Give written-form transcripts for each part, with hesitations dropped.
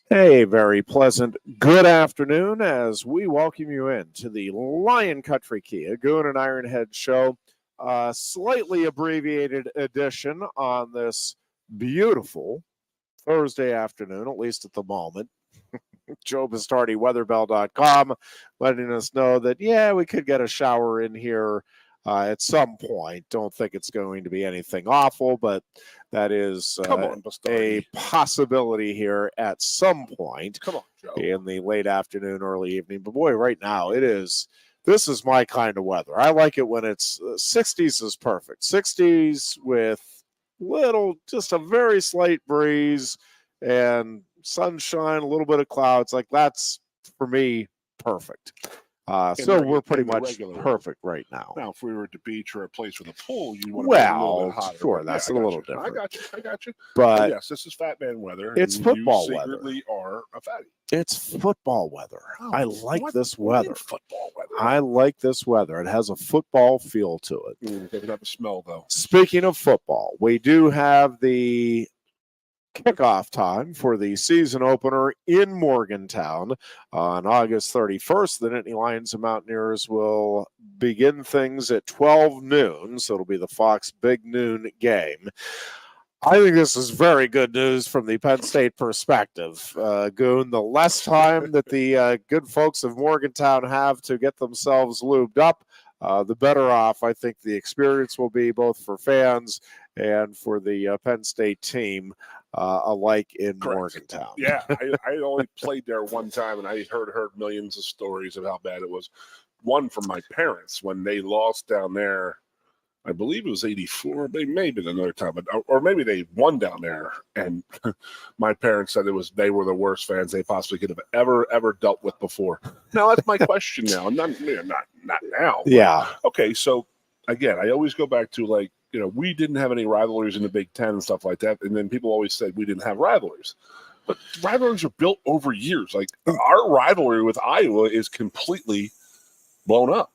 A very pleasant good afternoon as we welcome you in to the Lion Country Kia Goon and Ironhead show. Slightly abbreviated edition on this beautiful Thursday afternoon, at least at the moment. Joe Bastardi, weatherbell.com, letting us know that, we could get a shower in here at some point. Don't think it's going to be anything awful, but that is a possibility here at some point in the late afternoon, early evening. But boy, right now this is my kind of weather. I like it when it's 60s is perfect. 60s with just a very slight breeze and sunshine, a little bit of clouds. Like that's, for me, perfect. So we're pretty much perfect right now. Now, if we were at the beach or a place with a pool, you'd want to be a little bit hotter. Sure, that's a little different. I got you. But yes, this is fat man weather. It's football weather. You secretly are a fatty. It's football weather. I like this weather. Football weather. I like this weather. It has a football feel to it. It doesn't have a smell, though. Speaking of football, we do have the kickoff time for the season opener in Morgantown on August 31st. The Nittany Lions and Mountaineers will begin things at 12 noon, so it'll be the Fox Big Noon game. I think this is very good news from the Penn State perspective. Goon, the less time that the good folks of Morgantown have to get themselves lubed up, the better off I think the experience will be, both for fans and for the Penn State team alike in Morgantown. Yeah, I only played there one time, and I heard millions of stories of how bad it was. One from my parents when they lost down there. I believe it was 84, maybe another time, or maybe they won down there. And my parents said they were the worst fans they possibly could have ever dealt with before. Now that's my question now. Not now. Yeah. Okay, so again, I always go back to we didn't have any rivalries in the Big Ten and stuff like that. And then people always said we didn't have rivalries. But rivalries are built over years. Like our rivalry with Iowa is completely blown up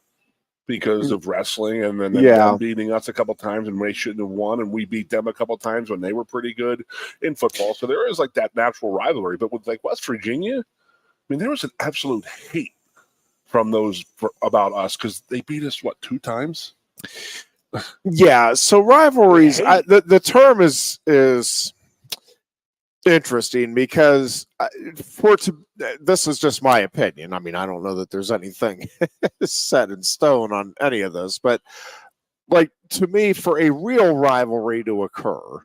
because of wrestling, and then them beating us a couple times and they shouldn't have won, and we beat them a couple times when they were pretty good in football. So there is that natural rivalry. But with West Virginia, I mean, there was an absolute hate from those about us because they beat us, 2 times? Yeah, so rivalries, the term is interesting because this is just my opinion. I mean, I don't know that there's anything set in stone on any of this, but to me, for a real rivalry to occur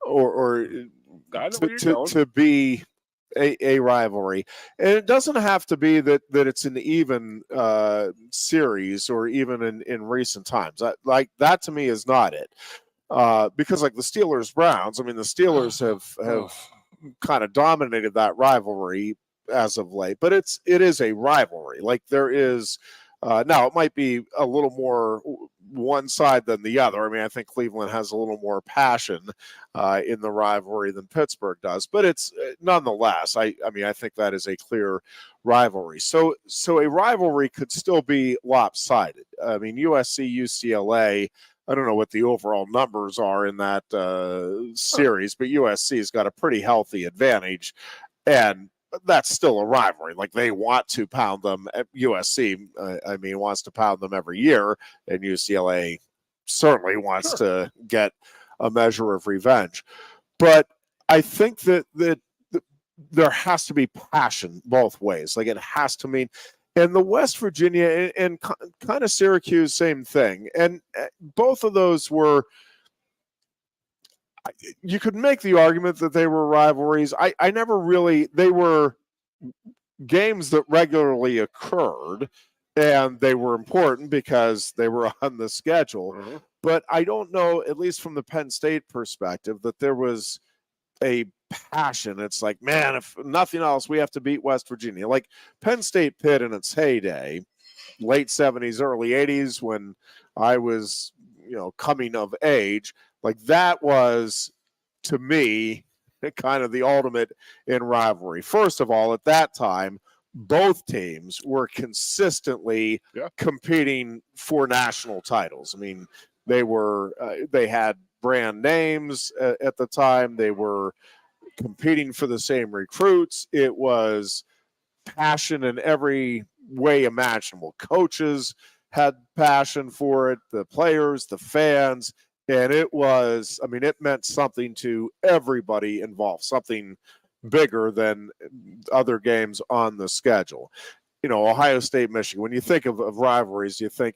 or to be a rivalry, and it doesn't have to be that it's an even series or even in recent times. That to me is not it. Because the Steelers-Browns, I mean, the Steelers have kind of dominated that rivalry as of late, but it is a rivalry. There is now it might be a little more one side than the other. I mean, I think Cleveland has a little more passion in the rivalry than Pittsburgh does, but it's nonetheless. I mean, I think that is a clear rivalry. So a rivalry could still be lopsided. I mean, USC, UCLA. I don't know what the overall numbers are in that series, but USC's got a pretty healthy advantage, and that's still a rivalry. They want to pound them. USC, wants to pound them every year, and UCLA certainly wants to get a measure of revenge. But I think that there has to be passion both ways. It has to mean. And the West Virginia and kind of Syracuse, same thing. And both of those were, you could make the argument that they were rivalries. I never really, they were games that regularly occurred, and they were important because they were on the schedule. Mm-hmm. But I don't know, at least from the Penn State perspective, that there was a passion. It's man, if nothing else, we have to beat West Virginia. Penn State Pitt in its heyday, late 70s, early 80s, when I was, coming of age, that was, to me, kind of the ultimate in rivalry. First of all, at that time, both teams were consistently competing for national titles. I mean, they had brand names at the time. They were competing for the same recruits. It was passion in every way imaginable. Coaches had passion for it, the players, the fans, and it was, I mean, it meant something to everybody involved, something bigger than other games on the schedule. You know, Ohio State, Michigan, when you think of rivalries, you think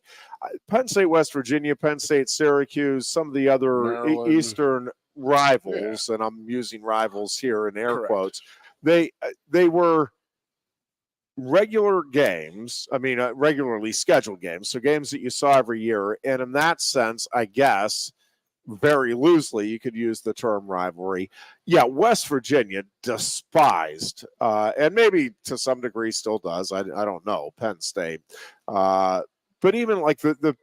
Penn State, West Virginia, Penn State, Syracuse, some of the other Eastern rivals, and I'm using rivals here in air quotes, they were regular games, I mean, regularly scheduled games, so games that you saw every year. And in that sense, I guess, very loosely, you could use the term rivalry. Yeah, West Virginia despised, and maybe to some degree still does, I don't know, Penn State. But even like the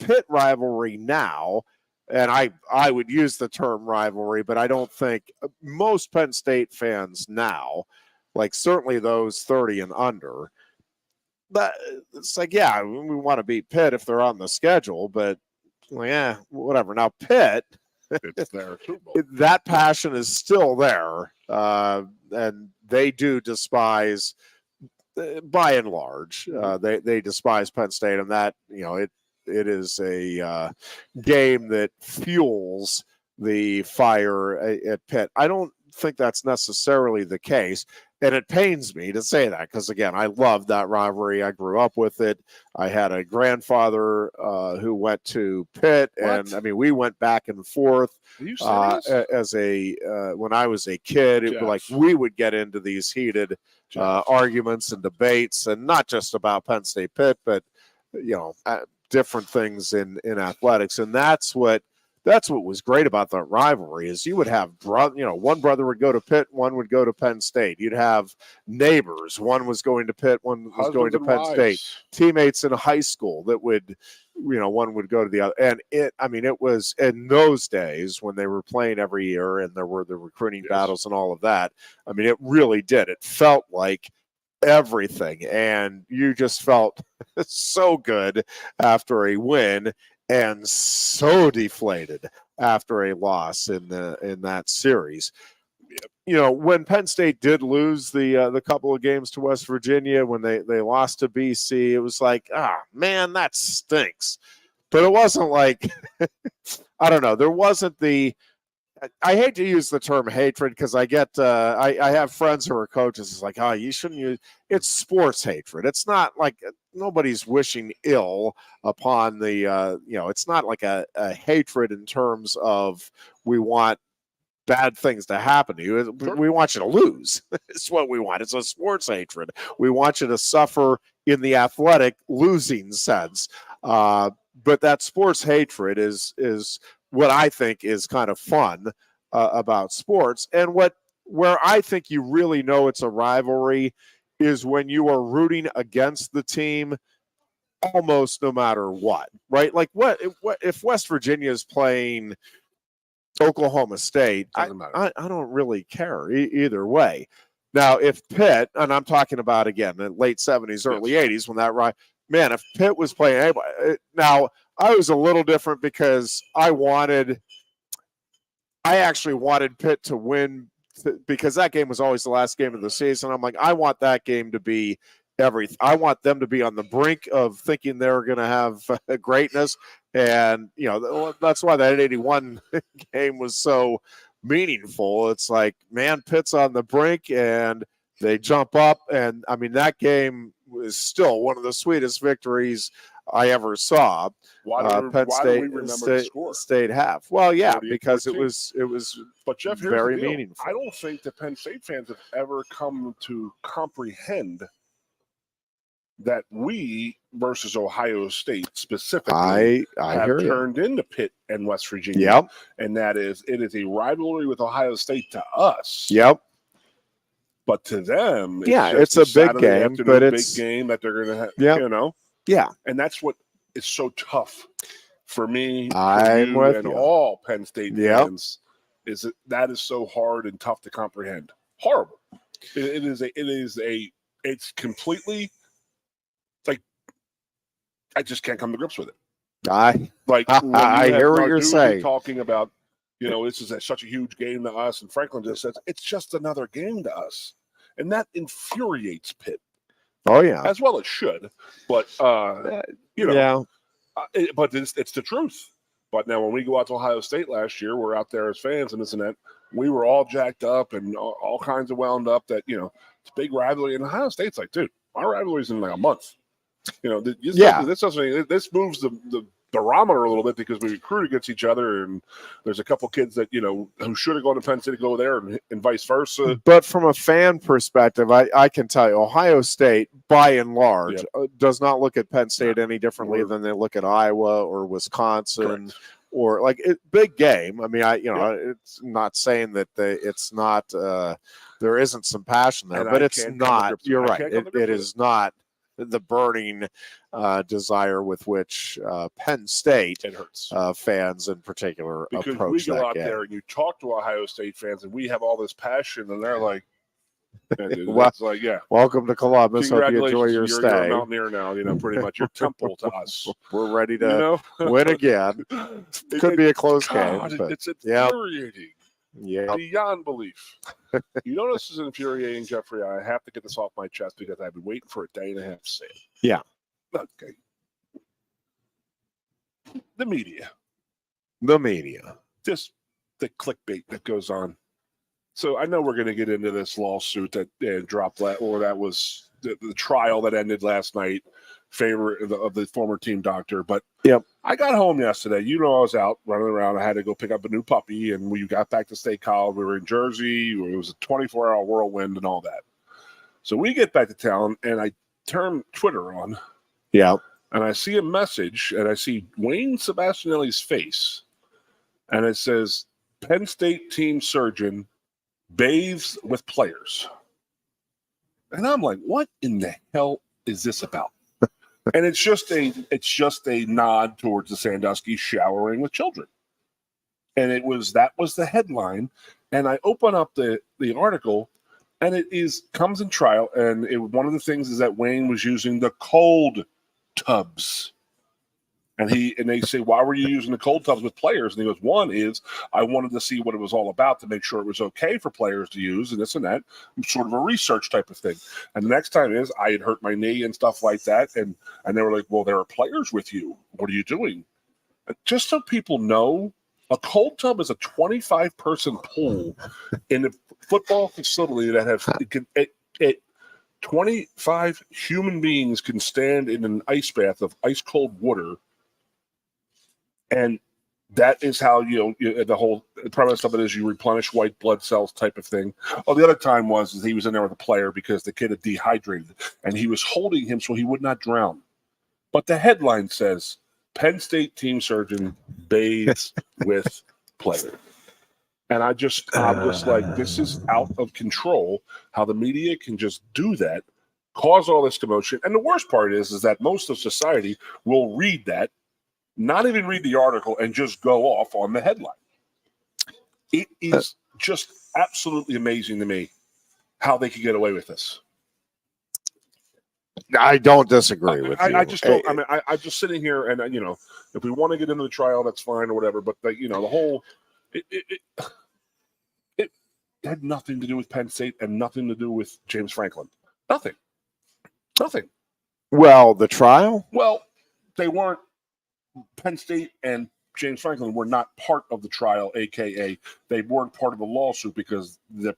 Pitt rivalry now, and I would use the term rivalry, but I don't think most Penn State fans now, like certainly those 30 and under, but it's like, yeah, we want to beat Pitt if they're on the schedule, but well, yeah, whatever. Now Pitt, it's their Super Bowl. That passion is still there, and they do despise, by and large, they despise Penn State, and that, you know, it is a game that fuels the fire at Pitt. I don't think that's necessarily the case, and it pains me to say that because, again, I love that rivalry. I grew up with it. I had a grandfather who went to Pitt, and I mean, we went back and forth as when I was a kid. It was like we would get into these heated arguments and debates, and not just about Penn State Pitt, but you know, different things in athletics, and that's what was great about that rivalry is you would have one brother would go to Pitt, one would go to Penn State. You'd have neighbors. One was going to Pitt, one was going to Penn State. Teammates in high school that would, one would go to the other. And it was in those days when they were playing every year and there were the recruiting battles and all of that. I mean, it really did. It felt like everything. And you just felt so good after a win and so deflated after a loss in that series. You know, when Penn State did lose the couple of games to West Virginia, when they lost to BC, it was like, man, that stinks. But it wasn't like, I don't know, there wasn't the, I hate to use the term hatred because I get, I have friends who are coaches. It's like, you shouldn't use, it's sports hatred. It's not like nobody's wishing ill upon the, it's not like a hatred in terms of we want bad things to happen to you. We want you to lose. It's what we want. It's a sports hatred. We want you to suffer in the athletic losing sense. But that sports hatred is what I think is kind of fun about sports. And where I think you really know it's a rivalry is when you are rooting against the team almost no matter what, right? Like what if West Virginia is playing Oklahoma State, I don't really care either way. Now, if Pitt, and I'm talking about, again, the late 70s, early 80s, when that man, if Pitt was playing anybody, now I was a little different because I actually wanted Pitt to win because that game was always the last game of the season. I'm like, I want that game to be everything. I want them to be on the brink of thinking they're going to have greatness. And, that's why that 81 game was so meaningful. It's like, man, Pitt's on the brink and they jump up. And, I mean, that game was still one of the sweetest victories I ever saw. Penn State have. Well, yeah, because it was but Jeff, very meaningful. I don't think the Penn State fans have ever come to comprehend that we versus Ohio State specifically have turned into Pitt and West Virginia. Yep. And that is, it is a rivalry with Ohio State to us. Yep. But to them, it's a big game, but it's a big game that they're going to have, Yeah. And that's what is so tough for me and all Penn State fans is that is so hard and tough to comprehend. Horrible. It's completely like I just can't come to grips with it. I hear what you're saying. Talking about This is such a huge game to us. And Franklin just says, it's just another game to us. And that infuriates Pitt. Oh, yeah. As well it should. But, yeah. But it's the truth. But now when we go out to Ohio State last year, we're out there as fans and this and that. We were all jacked up and all kinds of wound up that, it's a big rivalry. And Ohio State's like, dude, our rivalry's in like a month. This moves the barometer a little bit because we recruit against each other, and there's a couple kids that who should have gone to Penn State to go there, and vice versa. But from a fan perspective, I can tell you, Ohio State, by and large, does not look at Penn State any differently than they look at Iowa or Wisconsin. Correct. Or big game. I mean, it's not saying that it's not. There isn't some passion there, but it's not. You're right. It is not the burning desire with which Penn State fans in particular because approach we go that out game. there and you talk to Ohio State fans and we have all this passion and they're like, dude, well, it's like, yeah. Welcome to Columbus. Hope you enjoy your stay. You're a mountaineer now, pretty much your temple to us. We're ready to win again. Could be a close game. But, it's infuriating. Yeah. Beyond belief. You know this is infuriating, Jeffrey. I have to get this off my chest because I've been waiting for a day and a half to say it. Yeah. Okay. The media. Just the clickbait that goes on. So I know we're going to get into this lawsuit that dropped, or that was the trial that ended last night, favor of the former team doctor. But I got home yesterday. I was out running around. I had to go pick up a new puppy, and we got back to State College. We were in Jersey. It was a 24-hour whirlwind and all that. So we get back to town, and I turn Twitter on. Yeah. And I see a message, and I see Wayne Sebastianelli's face, and it says, Penn State team surgeon bathes with players. And I'm like, what in the hell is this about? And it's just a nod towards the Sandusky showering with children. And that was the headline. And I open up the article, and it comes in trial. And one of the things is that Wayne was using the cold tubs. And they say, why were you using the cold tubs with players? And he goes, one is I wanted to see what it was all about to make sure it was okay for players to use and this and that, sort of a research type of thing. And the next time is I had hurt my knee and stuff like that. And they were like, well, there are players with you. What are you doing? Just so people know, a cold tub is a 25-person pool in a football facility that has 25 human beings can stand in an ice bath of ice cold water. And that is how, the whole premise of it is you replenish white blood cells type of thing. Well, the other time was he was in there with a player because the kid had dehydrated and he was holding him so he would not drown. But the headline says, Penn State team surgeon bathes with player. And I'm just like, this is out of control how the media can just do that, cause all this commotion. And the worst part is that most of society will read that, not even read the article, and just go off on the headline. It is just absolutely amazing to me how they could get away with this. I don't disagree with you. I just don't. I mean, I'm just sitting here, and if we want to get into the trial, that's fine or whatever. But the whole it had nothing to do with Penn State and nothing to do with James Franklin. Nothing. Well, the trial. Well, they weren't. Penn State and James Franklin were not part of the trial, a.k.a. they weren't part of the lawsuit because the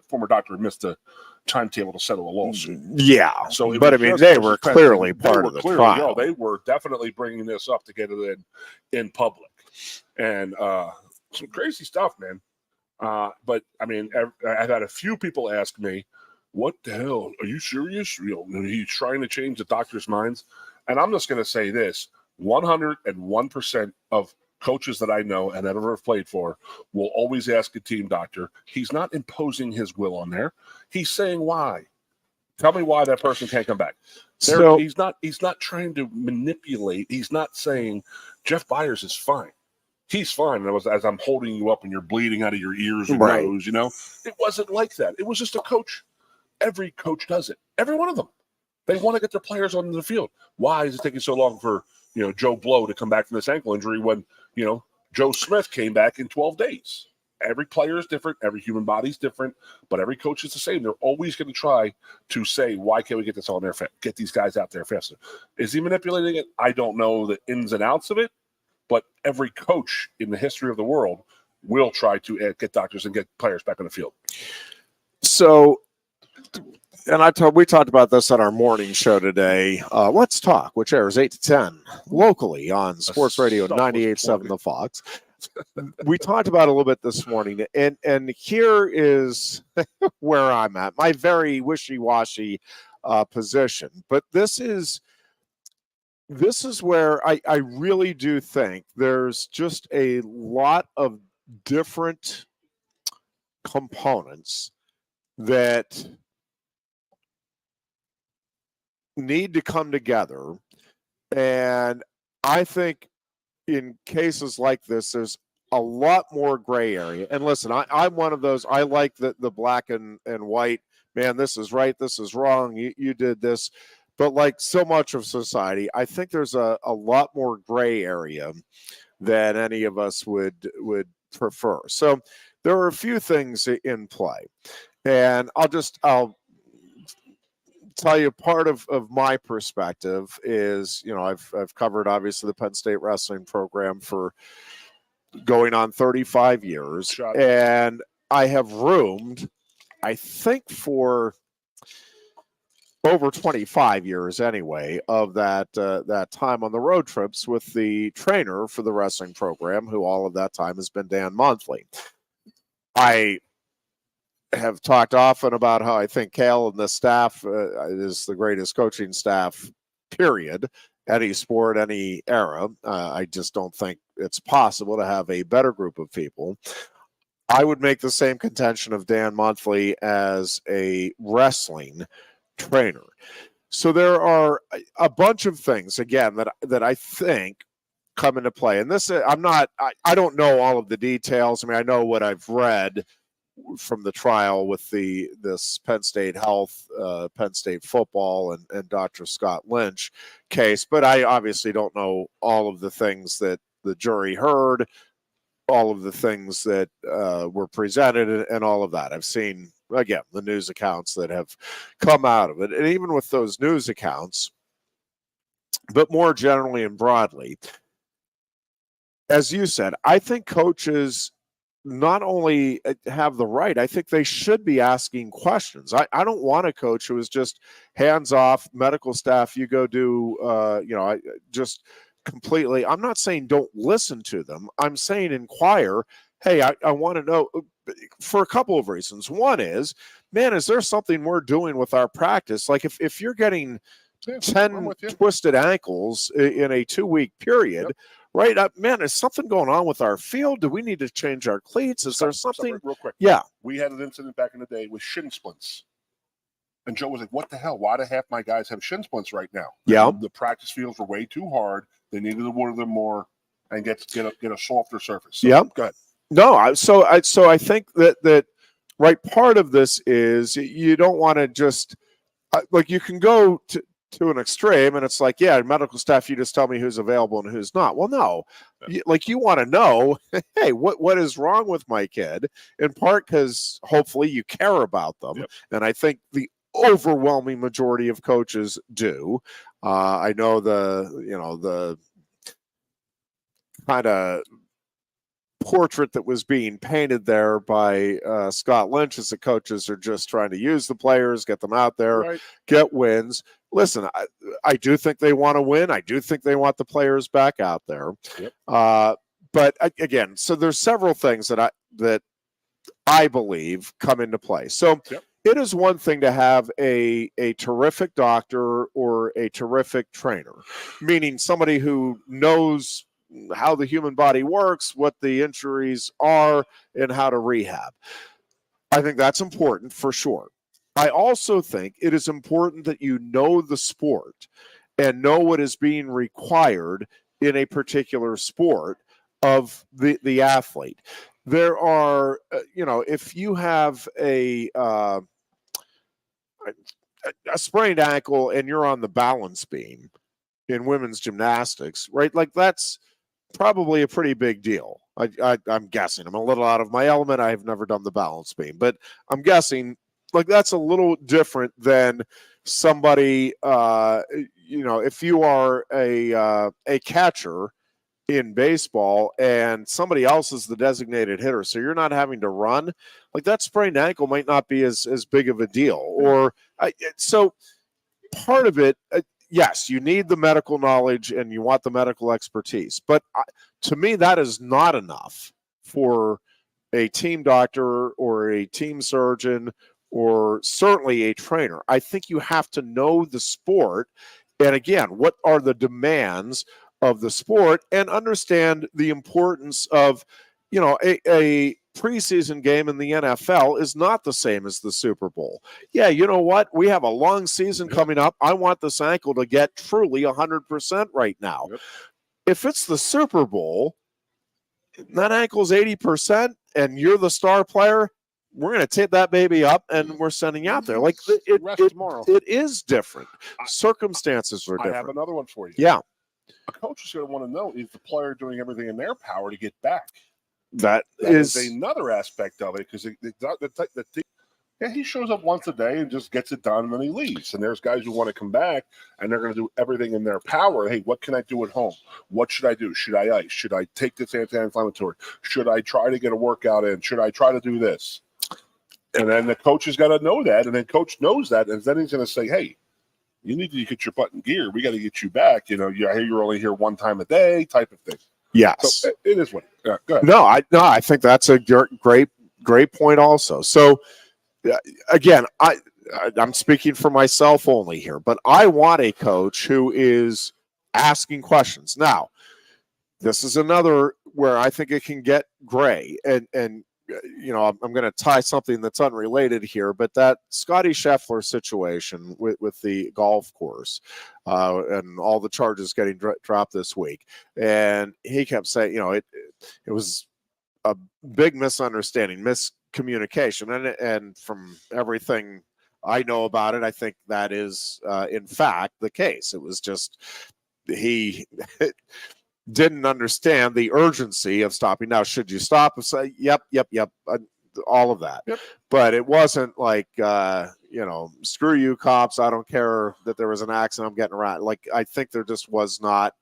former doctor missed the timetable to settle a lawsuit. Yeah. So, but I mean, they were clearly part of the trial. They were definitely bringing this up to get it in public. And some crazy stuff, man. But, I mean, I've had a few people ask me, what the hell? Are you serious? He's trying to change the doctor's minds. And I'm just going to say this. 101% of coaches that I know and ever played for will always ask a team doctor. He's not imposing his will on there. He's saying why. Tell me why that person can't come back. So he's not trying to manipulate. He's not saying Jeff Byers is fine. He's fine. And as I'm holding you up and you're bleeding out of your ears and nose, it wasn't like that. It was just a coach. Every coach does it. Every one of them. They want to get their players on the field. Why is it taking so long for Joe Blow to come back from this ankle injury when, Joe Smith came back in 12 days. Every player is different. Every human body is different, but every coach is the same. They're always going to try to say, why can't we get this on there, get these guys out there faster? Is he manipulating it? I don't know the ins and outs of it, but every coach in the history of the world will try to get doctors and get players back on the field. So, and we talked about this on our morning show today. Let's Talk, which airs 8 to 10 locally on Sports Radio 98.7 The Fox. We talked about it a little bit this morning, and here is where I'm at, my very wishy-washy position. But this is where I really do think there's just a lot of different components that need to come together. And I think in cases like this, there's a lot more gray area. And listen, I'm one of those. I like the black and white. Man, this is right. This is wrong. You did this. But like so much of society, I think there's a lot more gray area than any of us would prefer. So there are a few things in play. And I'll tell you part of my perspective is, I've covered obviously the Penn State Wrestling program for going on 35 years. And I have roomed, I think, for over 25 years anyway, of that time on the road trips with the trainer for the wrestling program, who all of that time has been Dan Monthly. I have talked often about how I think Cal and the staff is the greatest coaching staff, period, any sport, any era. I just don't think it's possible to have a better group of people. I would make the same contention of Dan Monthly as a wrestling trainer. So there are a bunch of things, again, that I think come into play. And this, I don't know all of the details. I mean, I know what I've read from the trial with this Penn State Health, Penn State football, and Dr. Scott Lynch case, but I obviously don't know all of the things that the jury heard, all of the things that were presented, and all of that. I've seen, again, the news accounts that have come out of it, and even with those news accounts, but more generally and broadly, as you said, I think coaches not only have the right, I think they should be asking questions. I don't want a coach who is just hands off, medical staff, you go do, just completely. I'm not saying don't listen to them. I'm saying inquire. Hey, I want to know for a couple of reasons. One is, man, is there something we're doing with our practice? Like if you're getting 10 twisted ankles in a 2-week period, right? Man, is something going on with our field? Do we need to change our cleats? Is there something? Real quick. Yeah. We had an incident back in the day with shin splints. And Joe was like, what the hell? Why do half my guys have shin splints right now? Yeah. The practice fields were way too hard. They needed to water them more and get a softer surface. So, go ahead. No, so I think that right, part of this is you don't want to just like, you can go to an extreme and it's like, yeah, medical staff, you just tell me who's available and who's not. Well, no, you want to know, hey, what is wrong with my kid, in part because hopefully you care about them. And I think the overwhelming majority of coaches do. I know the kind of portrait that was being painted there by Scott Lynch is the coaches are just trying to use the players, get them out there, get wins. Listen, I do think they want to win. I do think they want the players back out there. But again, so there's several things that I believe come into play. So it is one thing to have a terrific doctor or a terrific trainer, meaning somebody who knows how the human body works, what the injuries are, and how to rehab. I think that's important for sure. I also think it is important that you know the sport and know what is being required in a particular sport of the athlete. There are, if you have a sprained ankle and you're on the balance beam in women's gymnastics, right? Like that's probably a pretty big deal. I'm guessing. I'm a little out of my element. I've never done the balance beam, but I'm guessing like that's a little different than somebody. If you are a catcher in baseball and somebody else is the designated hitter, so you're not having to run, like that sprained ankle might not be as big of a deal. Or so part of it. Yes, you need the medical knowledge and you want the medical expertise, but to me, that is not enough for a team doctor or a team surgeon or certainly a trainer. I think you have to know the sport. And again, what are the demands of the sport and understand the importance of, a preseason game in the NFL is not the same as the Super Bowl. Yeah, you know what? We have a long season coming up. I want this ankle to get truly 100% right now. Yep. If it's the Super Bowl, that ankle's 80% and you're the star player, we're going to tape that baby up and we're sending you out there. Like it is different. Circumstances are different. I have another one for you. Yeah. A coach is going to want to know, is the player doing everything in their power to get back? That is another aspect of it, because he shows up once a day and just gets it done and then he leaves. And there's guys who want to come back and they're going to do everything in their power. Hey, what can I do at home? What should I do? Should I ice? Should I take this anti-inflammatory? Should I try to get a workout in? Should I try to do this? And then the coach has got to know that, and then coach knows that, and then he's going to say, hey, you need to get your butt in gear. We got to get you back. I hear you're only here one time a day, type of thing. Yes. So it is what. Yeah, go ahead. No, I think that's a great point also. So again, I'm speaking for myself only here, but I want a coach who is asking questions. Now, this is another where I think it can get gray, and I'm going to tie something that's unrelated here, but that Scotty Scheffler situation with the golf course and all the charges getting dropped this week. And he kept saying, it was a big misunderstanding, miscommunication. And from everything I know about it, I think that is, in fact, the case. It was just he didn't understand the urgency of stopping. Now, should you stop and say, yep, all of that. Yep. But it wasn't like, screw you, cops. I don't care that there was an accident. I'm getting around. Like, I think there just was not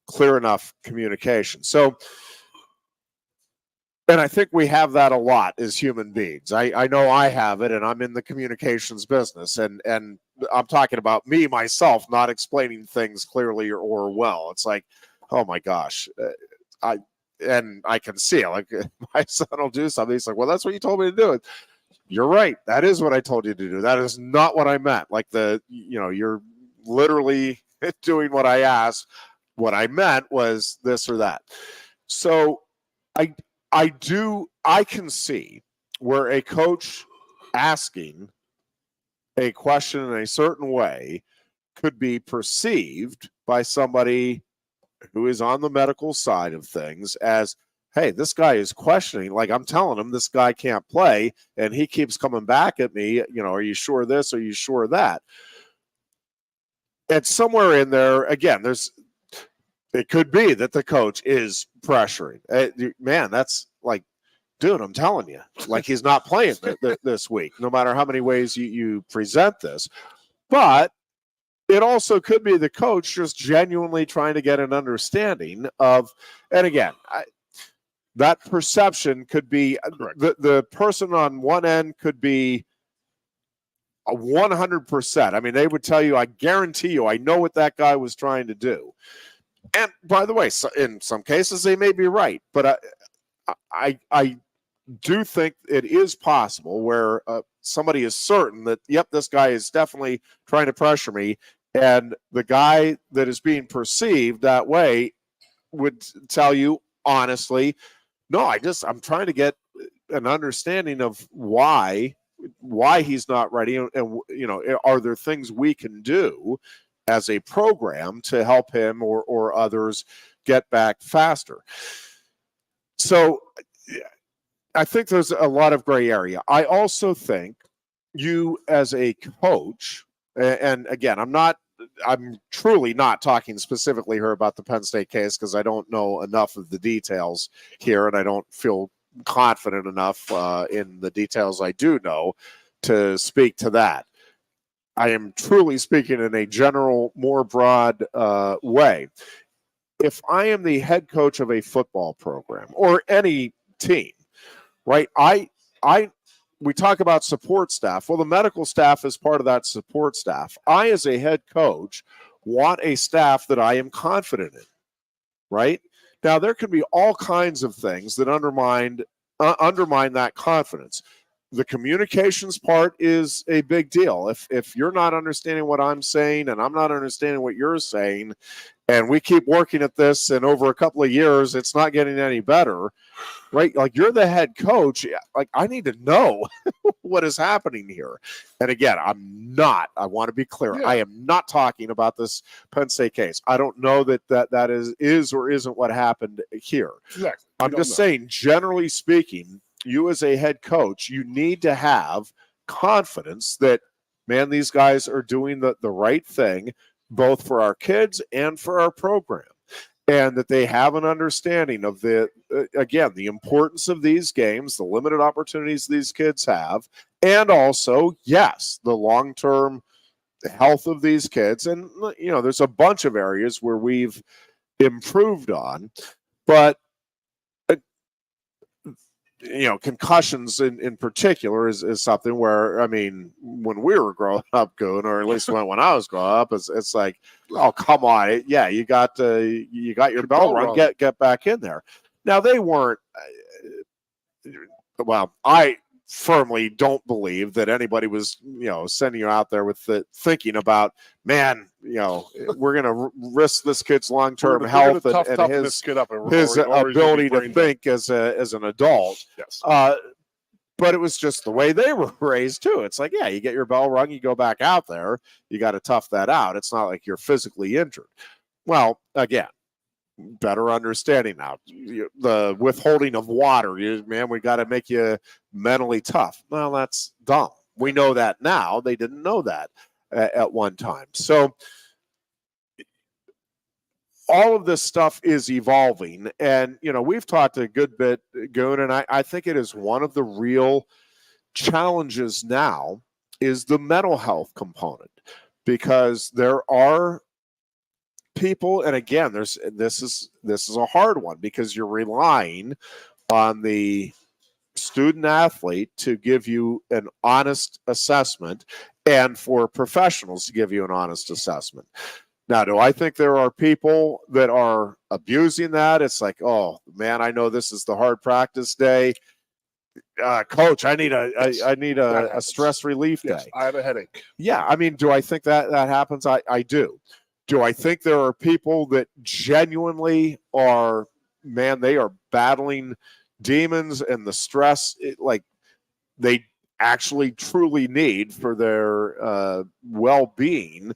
clear enough communication. So, and I think we have that a lot as human beings. I know I have it, and I'm in the communications business, and I'm talking about me, myself, not explaining things clearly or well. It's like, oh my gosh, I can see it. Like my son will do something. He's like, well, that's what you told me to do. You're right. That is what I told you to do. That is not what I meant. Like you're literally doing what I asked. What I meant was this or that. So I can see where a coach asking a question in a certain way could be perceived by somebody who is on the medical side of things as, hey, this guy is questioning. Like, I'm telling him this guy can't play, and he keeps coming back at me. Are you sure this? Are you sure that? And somewhere in there, again, it could be that the coach is pressuring. Man, that's like, dude, I'm telling you, like he's not playing this week, no matter how many ways you present this. But it also could be the coach just genuinely trying to get an understanding of, and again, that perception could be the person on one end could be 100%. I mean, they would tell you, I guarantee you, I know what that guy was trying to do. And by the way, in some cases they may be right, but I do think it is possible where somebody is certain that, yep, this guy is definitely trying to pressure me. And the guy that is being perceived that way would tell you honestly, no, I'm trying to get an understanding of why he's not ready. And are there things we can do as a program to help him or others get back faster? So I think there's a lot of gray area. I also think you as a coach, and again, I'm not I'm truly not talking specifically here about the Penn State case because I don't know enough of the details here, and I don't feel confident enough in the details I do know to speak to that. I am truly speaking in a general, more broad way. If I am the head coach of a football program or any team, right? We talk about support staff. Well, the medical staff is part of that support staff. I, as a head coach, want a staff that I am confident in, right? Now, there can be all kinds of things that undermine that confidence. The communications part is a big deal. If you're not understanding what I'm saying and I'm not understanding what you're saying, and we keep working at this, and over a couple of years, it's not getting any better, right? Like, you're the head coach. Like, I need to know what is happening here. And again, I want to be clear. Yeah. I am not talking about this Penn State case. I don't know that is or isn't what happened here. Exactly. I'm just saying, generally speaking, you as a head coach, you need to have confidence that, man, these guys are doing the right thing, both for our kids and for our program, and that they have an understanding of the importance of these games, the limited opportunities these kids have, and also, yes, the long-term health of these kids. And, there's a bunch of areas where we've improved on, but concussions in particular is something where, I mean, when we were growing up, Goon, or at least when I was growing up, it's like, oh, come on. Yeah, you got your bell rung, get back in there. Now, they weren't, I firmly don't believe that anybody was, sending you out there with the thinking about, man, we're going to risk this kid's long-term health and his ability to think as an adult. Yes. But it was just the way they were raised too. It's like, yeah, you get your bell rung, you go back out there, you got to tough that out. It's not like you're physically injured. Well, again, better understanding now. The withholding of water, we got to make you mentally tough. Well, that's dumb. We know that now. They didn't know that at one time. So all of this stuff is evolving. And, we've talked a good bit, Goon, and I think it is one of the real challenges now is the mental health component, because there are people, and again, this is a hard one because you're relying on the student athlete to give you an honest assessment and for professionals to give you an honest assessment. Now, do I think there are people that are abusing that? It's like, oh man, I know this is the hard practice day. Coach, I need a stress relief day. I have a headache. Yeah, I mean, do I think that happens? I do. Do I think there are people that genuinely are, man, they are battling demons and the stress like they actually truly need for their well-being?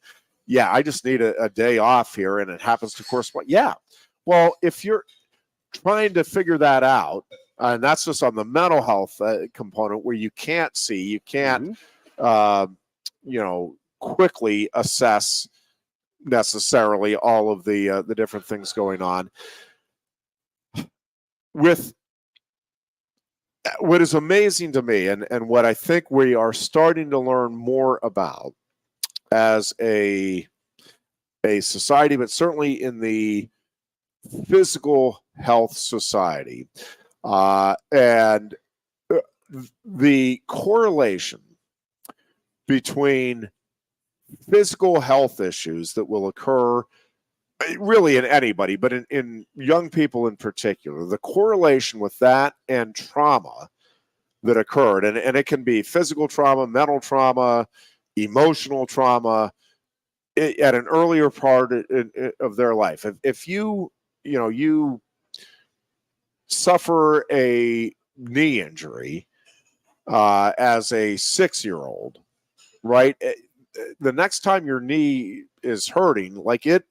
Yeah, I just need a day off here, and it happens to correspond. Yeah. Well, if you're trying to figure that out, and that's just on the mental health component where you can't see, you can't, quickly assess necessarily all of the different things going on. With what is amazing to me, and what I think we are starting to learn more about as a society, but certainly in the physical health society, and the correlation between physical health issues that will occur really in anybody, but in young people in particular, the correlation with that and trauma that occurred, and it can be physical trauma, mental trauma, emotional trauma at an earlier part of their life. If you suffer a knee injury as a 6-year-old, right? The next time your knee is hurting, like it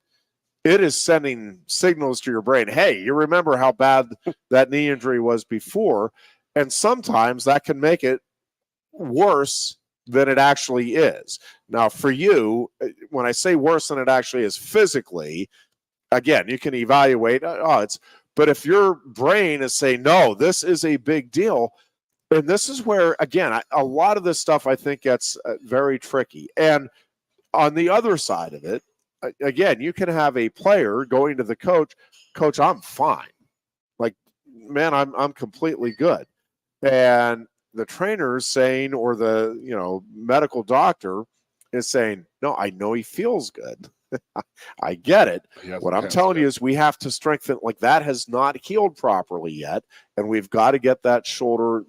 is sending signals to your brain. Hey, you remember how bad that knee injury was before, and sometimes that can make it worse than it actually is. Now, for you, when I say worse than it actually is physically, again, you can evaluate, but if your brain is saying, no, this is a big deal, and this is where, again, a lot of this stuff I think gets very tricky. And on the other side of it, again, you can have a player going to the coach, I'm fine. Like, man, I'm completely good. And the trainer is saying, or the medical doctor is saying, no, I know he feels good. I get it. What I'm telling you is we have to strengthen, like, that has not healed properly yet, and we've got to get that shoulder,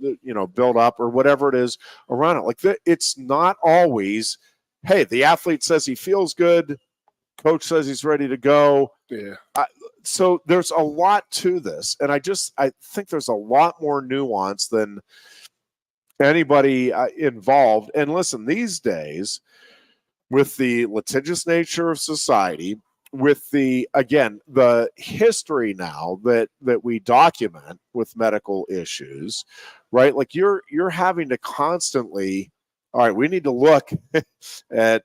built up or whatever it is around it. Like, it's not always, hey, the athlete says he feels good, coach says he's ready to go. Yeah. So there's a lot to this, and I think there's a lot more nuance than anybody involved. And listen, these days, with the litigious nature of society, with the history now that we document with medical issues, right? Like you're having to constantly, all right, we need to look at,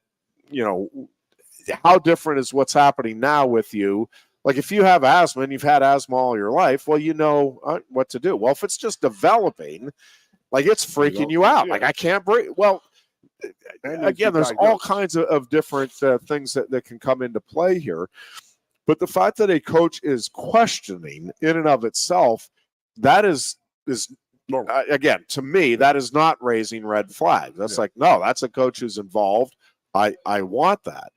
how different is what's happening now with you. Like if you have asthma and you've had asthma all your life, well, you know what to do. Well, if it's just developing, like it's freaking you out. Like I can't breathe. Well, again, there's all kinds of different things that can come into play here. But the fact that a coach is questioning in and of itself, that is again, to me, that is not raising red flags. That's like, no, that's a coach who's involved. I want that.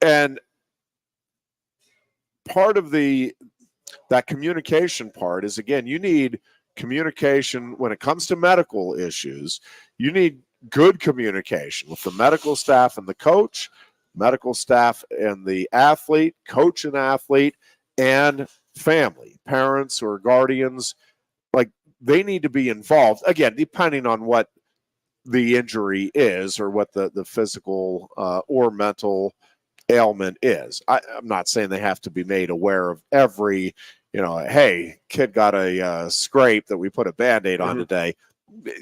And part of that communication part is, again, you need communication when it comes to medical issues. You need good communication with the medical staff and the coach, medical staff and the athlete, coach and athlete, and family, parents or guardians. Like they need to be involved, again, depending on what the injury is or what the physical or mental ailment is. I'm not saying they have to be made aware of every, hey, kid got a scrape that we put a Band-Aid on today.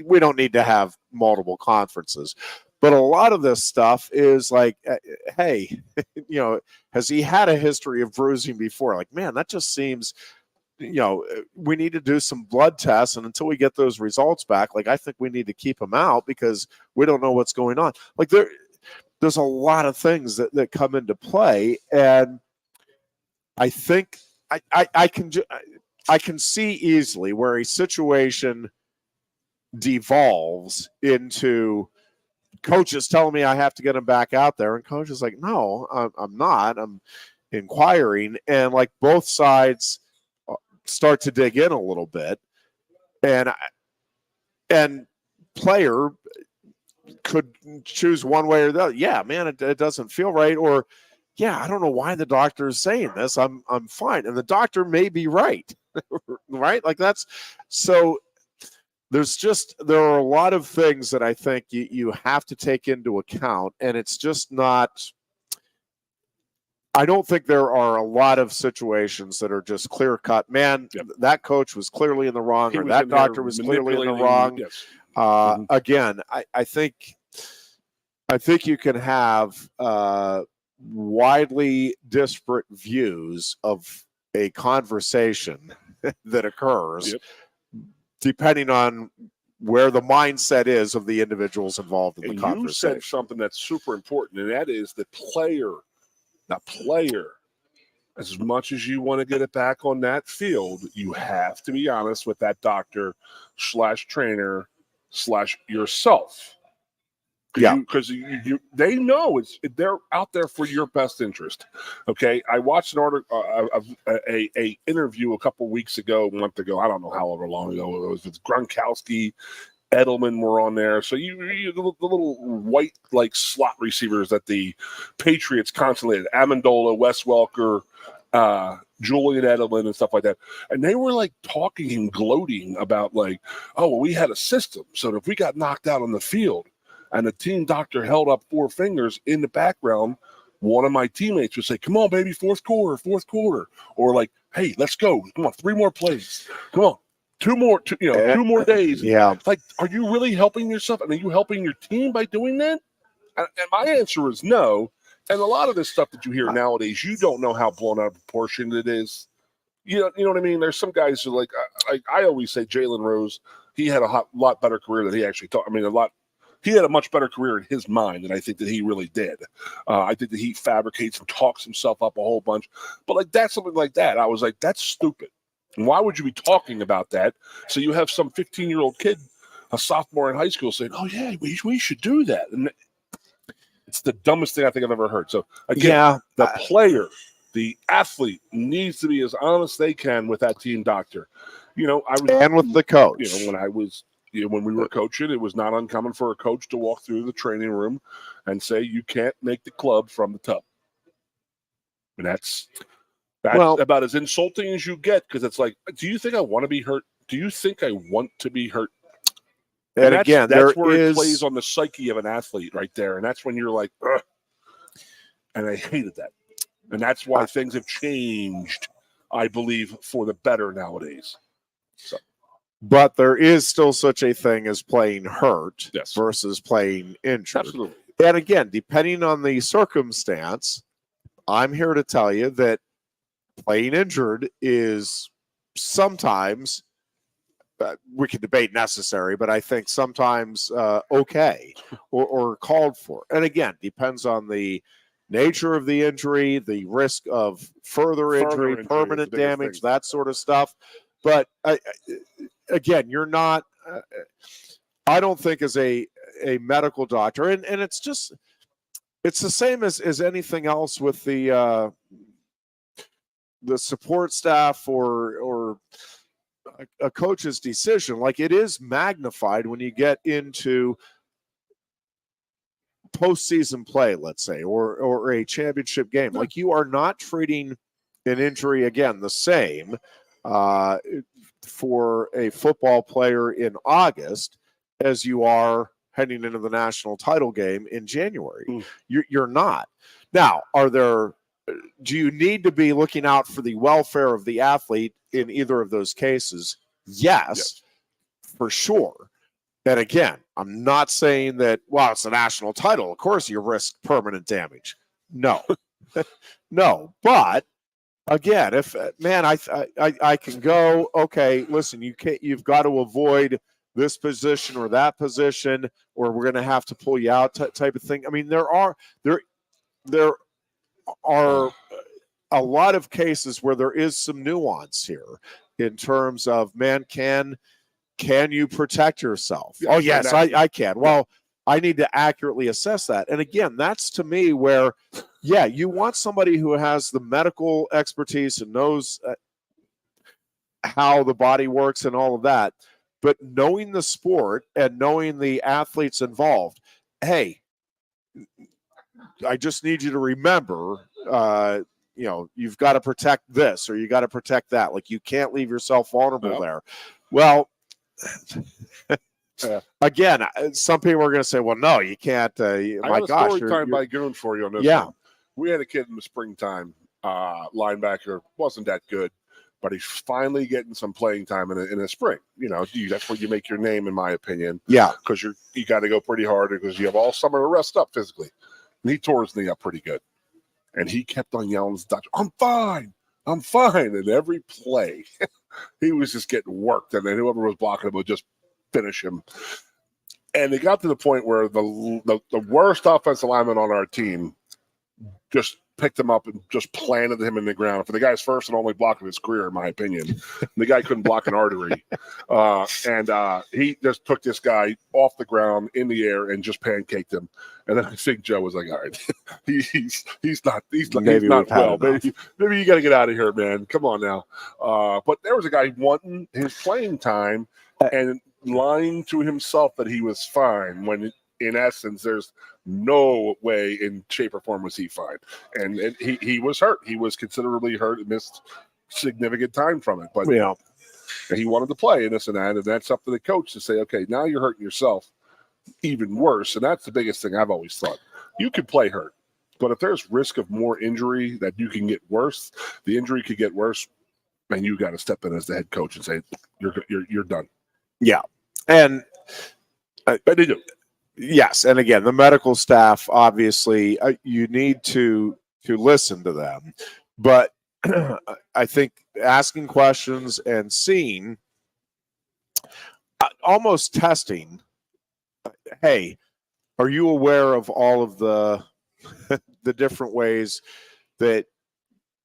We don't need to have multiple conferences. But a lot of this stuff is like, hey, has he had a history of bruising before? Like, man, that just seems, we need to do some blood tests. And until we get those results back, like, I think we need to keep him out because we don't know what's going on. Like there's a lot of things that come into play. And I think I can see easily where a situation devolves into coach is telling me I have to get him back out there, and coach is like, no, I'm not. I'm inquiring, and like both sides start to dig in a little bit, and player could choose one way or the other. Yeah, man, it doesn't feel right, or yeah, I don't know why the doctor is saying this. I'm fine, and the doctor may be right, right? Like that's so. There are a lot of things that I think you have to take into account, and it's just not. I don't think there are a lot of situations that are just clear cut. Man, that coach was clearly in the wrong, or that doctor was clearly in the wrong. Yes. Again, I think you can have widely disparate views of a conversation that occurs. Yep. Depending on where the mindset is of the individuals involved in the conversation. You said something that's super important, and that is the player. The player, as much as you want to get it back on that field, you have to be honest with that doctor / trainer / yourself. Yeah, because they know they're out there for your best interest. Okay, I watched an article, a interview a month ago. I don't know however long ago it was. With Gronkowski, Edelman were on there. So you the little white like slot receivers that the Patriots constantly had, Amendola, Wes Welker, Julian Edelman and stuff like that. And they were like talking and gloating about like, oh, well, we had a system. So if we got knocked out on the field and the team doctor held up 4 fingers in the background, one of my teammates would say, come on, baby, fourth quarter. Or like, hey, let's go. Come on, 3 more plays. Come on. 2 more days. Yeah. Like, are you really helping yourself? And are you helping your team by doing that? And my answer is no. And a lot of this stuff that you hear nowadays, you don't know how blown out of proportion it is. You know what I mean? There's some guys who like I always say Jalen Rose, he had a lot better career than he actually thought. I mean, he had a much better career in his mind than I think that he really did. I think that he fabricates and talks himself up a whole bunch. But like that's something like that. I was like, that's stupid. And why would you be talking about that? So you have some 15-year-old kid, a sophomore in high school, saying, "Oh yeah, we should do that." And it's the dumbest thing I think I've ever heard. So again, the player, the athlete needs to be as honest they can with that team doctor. And with the coach. When we were coaching, it was not uncommon for a coach to walk through the training room and say, "You can't make the club from the tub." And that's about as insulting as you get, because it's like, do you think I want to be hurt? Do you think I want to be hurt? And again, that's where it plays on the psyche of an athlete right there. And that's when you're like, ugh. And I hated that. And that's why things have changed, I believe, for the better nowadays. So. But there is still such a thing as playing hurt versus playing injured. Absolutely. And again, depending on the circumstance, I'm here to tell you that playing injured is sometimes, we can debate necessary, but I think sometimes okay or called for. And again, depends on the nature of the injury, the risk of further injury, permanent damage, that sort of stuff. But again, you're not, I don't think as a medical doctor, and it's just, it's the same as anything else with the support staff or a coach's decision. Like, it is magnified when you get into postseason play, let's say, or a championship game. Like, you are not treating an injury again the same for a football player in August as you are heading into the national title game in January. You're not. Now, do you need to be looking out for the welfare of the athlete in either of those cases? Yes, for sure. And again, I'm not saying that, well, it's a national title, of course you risk permanent damage. No. No. But again, if I can go, okay, listen, you've got to avoid this position or that position, or we're going to have to pull you out type of thing. I mean, there are a lot of cases where there is some nuance here in terms of, man, can you protect yourself? Yeah, oh, yes, I can. Well, I need to accurately assess that. And again, that's to me where, you want somebody who has the medical expertise and knows how the body works and all of that. But knowing the sport and knowing the athletes involved, hey, I just need you to remember, you've got to protect this or you got to protect that. Like, you can't leave yourself vulnerable there. Well, again, some people are going to say, well, no, you can't. My gosh. Story time by Goon for you on this one. We had a kid in the springtime, linebacker, wasn't that good, but he's finally getting some playing time in the spring. That's where you make your name, in my opinion. Yeah. Because you got to go pretty hard because you have all summer to rest up physically. And he tore his knee up pretty good. And he kept on yelling, I'm fine. And every play, he was just getting worked. And then whoever was blocking him would just finish him. And it got to the point where the worst offensive lineman on our team just picked him up and just planted him in the ground for the guy's first and only block of his career, in my opinion. The guy couldn't block an artery. And he just took this guy off the ground in the air and just pancaked him. And then I think Joe was like, all right, he's not well. Maybe you got to get out of here, man. Come on now. But there was a guy wanting his playing time and lying to himself that he was fine when in essence, there's no way in shape or form was he fine. And he was hurt. He was considerably hurt and missed significant time from it. But he wanted to play in this and that. And that's up to the coach to say, okay, now you're hurting yourself even worse. And that's the biggest thing I've always thought. You could play hurt. But if there's risk of more injury that you can get worse, the injury could get worse. and you got to step in as the head coach and say you're done. Yeah, and But they do. Yes, and again, the medical staff, obviously, you need to listen to them, but I think asking questions and seeing, almost testing, hey, are you aware of all of the the different ways that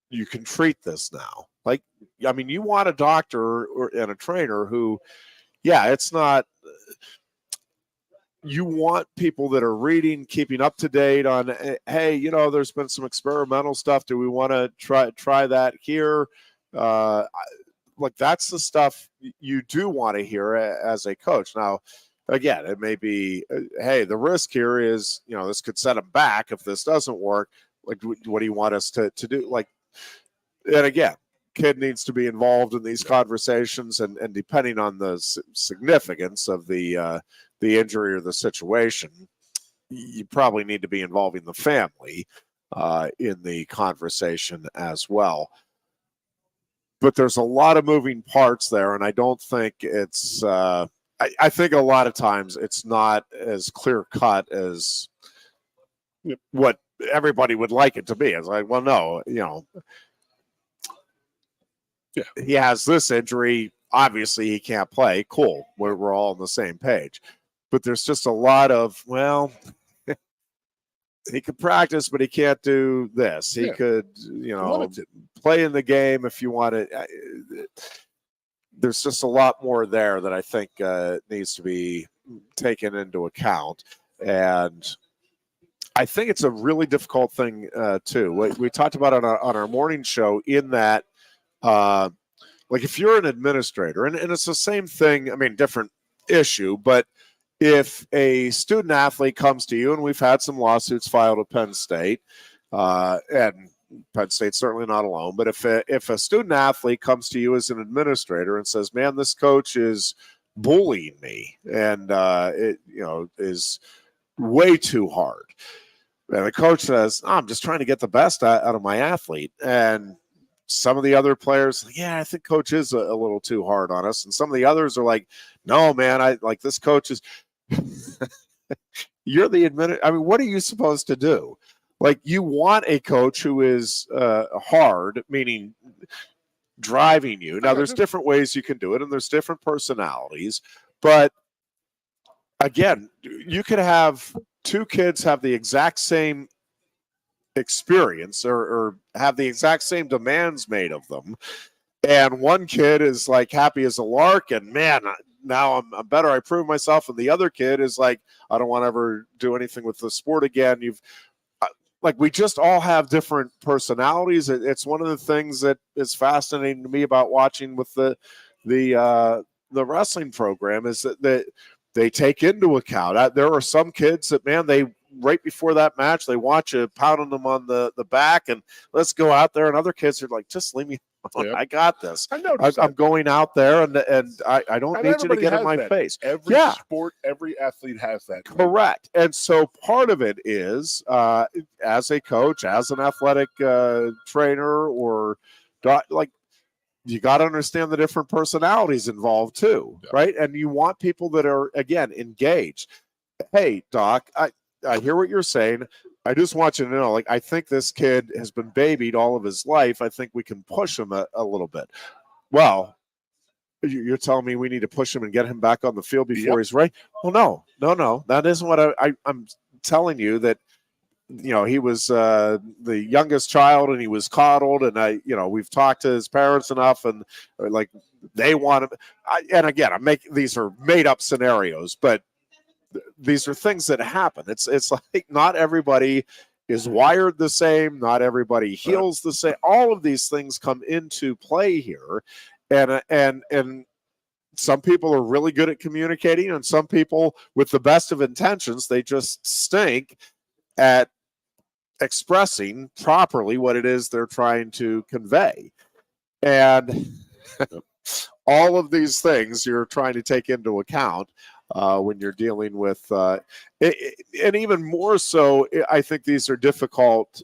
you can treat this now? Like, I mean, you want a doctor and a trainer who, yeah, it's not. You want people that are reading, keeping up to date on, hey, there's been some experimental stuff. Do we want to try that here? Like, that's the stuff you do want to hear as a coach. Now, again, it may be, hey, the risk here is, this could set them back if this doesn't work. Like, what do you want us to do? Like, and again, kid needs to be involved in these conversations, and depending on the significance of the injury or the situation, you probably need to be involving the family in the conversation as well. But there's a lot of moving parts there, and I don't think it's I think a lot of times it's not as clear cut as what everybody would like it to be. It's like, well, no, he has this injury. Obviously, he can't play. Cool. We're all on the same page. But there's just a lot of, well, he could practice, but he can't do this. He could, play in the game if you want it. There's just a lot more there that I think needs to be taken into account. And I think it's a really difficult thing, too. We talked about it on our morning show, in that, like, if you're an administrator, and it's the same thing, I mean, different issue, but if a student athlete comes to you, and we've had some lawsuits filed at Penn State, and Penn State's certainly not alone, but if a student athlete comes to you as an administrator and says, man, this coach is bullying me, and it is way too hard, and the coach says, I'm just trying to get the best out of my athlete, and some of the other players, yeah, I think coach is a little too hard on us. And some of the others are like, no, man, I like this coach is. You're the administrator. I mean, what are you supposed to do? Like, you want a coach who is hard, meaning driving you. Now, there's different ways you can do it, and there's different personalities. But again, you could have two kids have the exact same experience or have the exact same demands made of them, and one kid is like happy as a lark, and man, now I'm better, I proved myself, and the other kid is like, I don't want to ever do anything with the sport again. Like, we just all have different personalities. It's one of the things that is fascinating to me about watching with the wrestling program, is that they take into account, there are some kids that, man, they right before that match, they want you pounding them on the back and let's go out there. And other kids are like, just leave me alone. I got this. I'm going out there, and I don't need you to get in my face. Every sport, every athlete has that. Correct. And so part of it is, as a coach, as an athletic trainer, or like, you got to understand the different personalities involved too, right? And you want people that are, again, engaged. Hey, Doc, I hear what you're saying. I just want you to know, like, I think this kid has been babied all of his life. I think we can push him a little bit. Well, you're telling me we need to push him and get him back on the field before he's ready? Well, no. That isn't what I'm telling you. That, he was the youngest child, and he was coddled, and we've talked to his parents enough, and like, they want him. And again, these are made up scenarios, but these are things that happen. It's like, not everybody is wired the same. Not everybody heals the same. All of these things come into play here. And some people are really good at communicating, and some people, with the best of intentions, they just stink at expressing properly what it is they're trying to convey. And all of these things you're trying to take into account. when you're dealing with, and even more so, I think these are difficult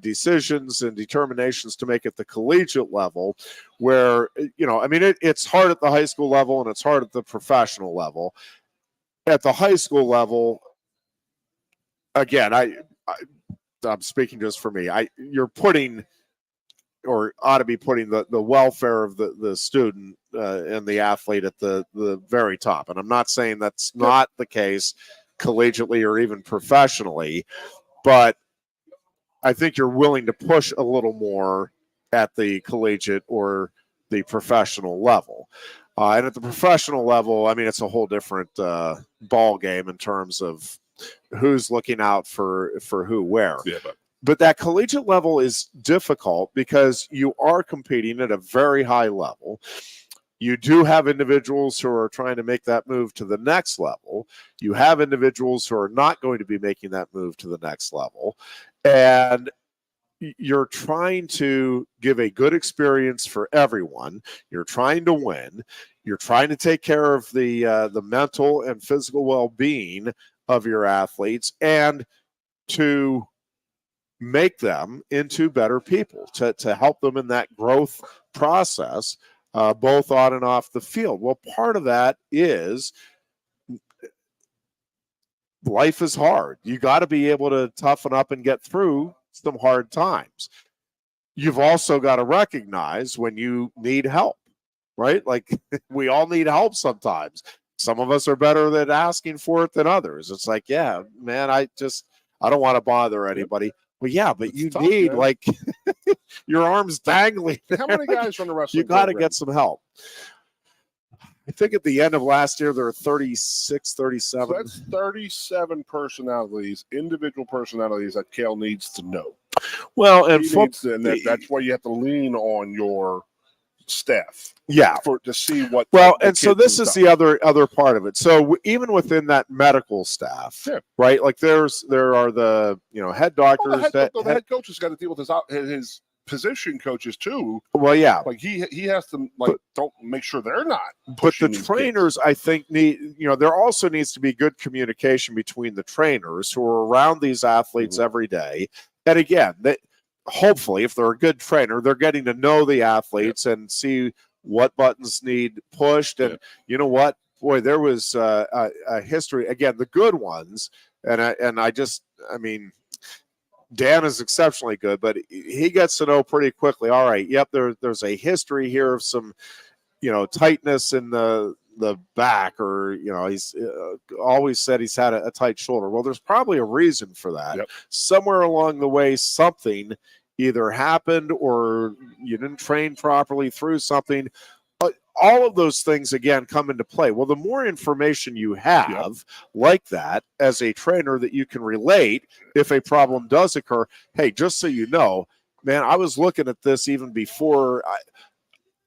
decisions and determinations to make at the collegiate level, where, I mean, it's hard at the high school level and it's hard at the professional level. At the high school level, again, I'm speaking just for me. You're putting, or ought to be putting, the welfare of the student and the athlete at the very top. And I'm not saying that's not the case collegiately or even professionally, but I think you're willing to push a little more at the collegiate or the professional level. And at the professional level, I mean, it's a whole different ball game in terms of who's looking out for who where. Yeah, but that collegiate level is difficult because you are competing at a very high level. You do have individuals who are trying to make that move to the next level. You have individuals who are not going to be making that move to the next level. And you're trying to give a good experience for everyone. You're trying to win. You're trying to take care of the mental and physical well-being of your athletes, and to make them into better people, to help them in that growth process, both on and off the field. Well, part of that is life is hard. You got to be able to toughen up and get through some hard times. You've also got to recognize when you need help, right? Like, we all need help sometimes. Some of us are better at asking for it than others. It's like, yeah, man, I don't want to bother anybody. Well, yeah, but it's tough, need, man. Like, your arms dangling. How many guys run the wrestling? You got to get some help. I think at the end of last year, there were 36, 37. So that's 37 personalities, individual personalities that Cale needs to know. Well, and that's why you have to lean on your staff. Yeah, to see what. Well, and so this is the other part of it. So even within that medical staff, right? Like there are the head doctors. The head coach has got to deal with his position coaches too. Well, yeah, like he has to don't make sure they're not. But the trainers, I think, need there also needs to be good communication between the trainers who are around these athletes every day. And again, hopefully, if they're a good trainer, they're getting to know the athletes and see what buttons need pushed. And you know what? Boy, there was a history. Again, the good ones. And I mean, Dan is exceptionally good, but he gets to know pretty quickly. All right, yep, there's a history here of some, tightness in the back, or he's always said he's had a tight shoulder. Well, there's probably a reason for that. Somewhere along the way, something either happened or you didn't train properly through something. All of those things, again, come into play. Well, the more information you have like that as a trainer that you can relate if a problem does occur. Hey, just so you know, man, I was looking at this even before.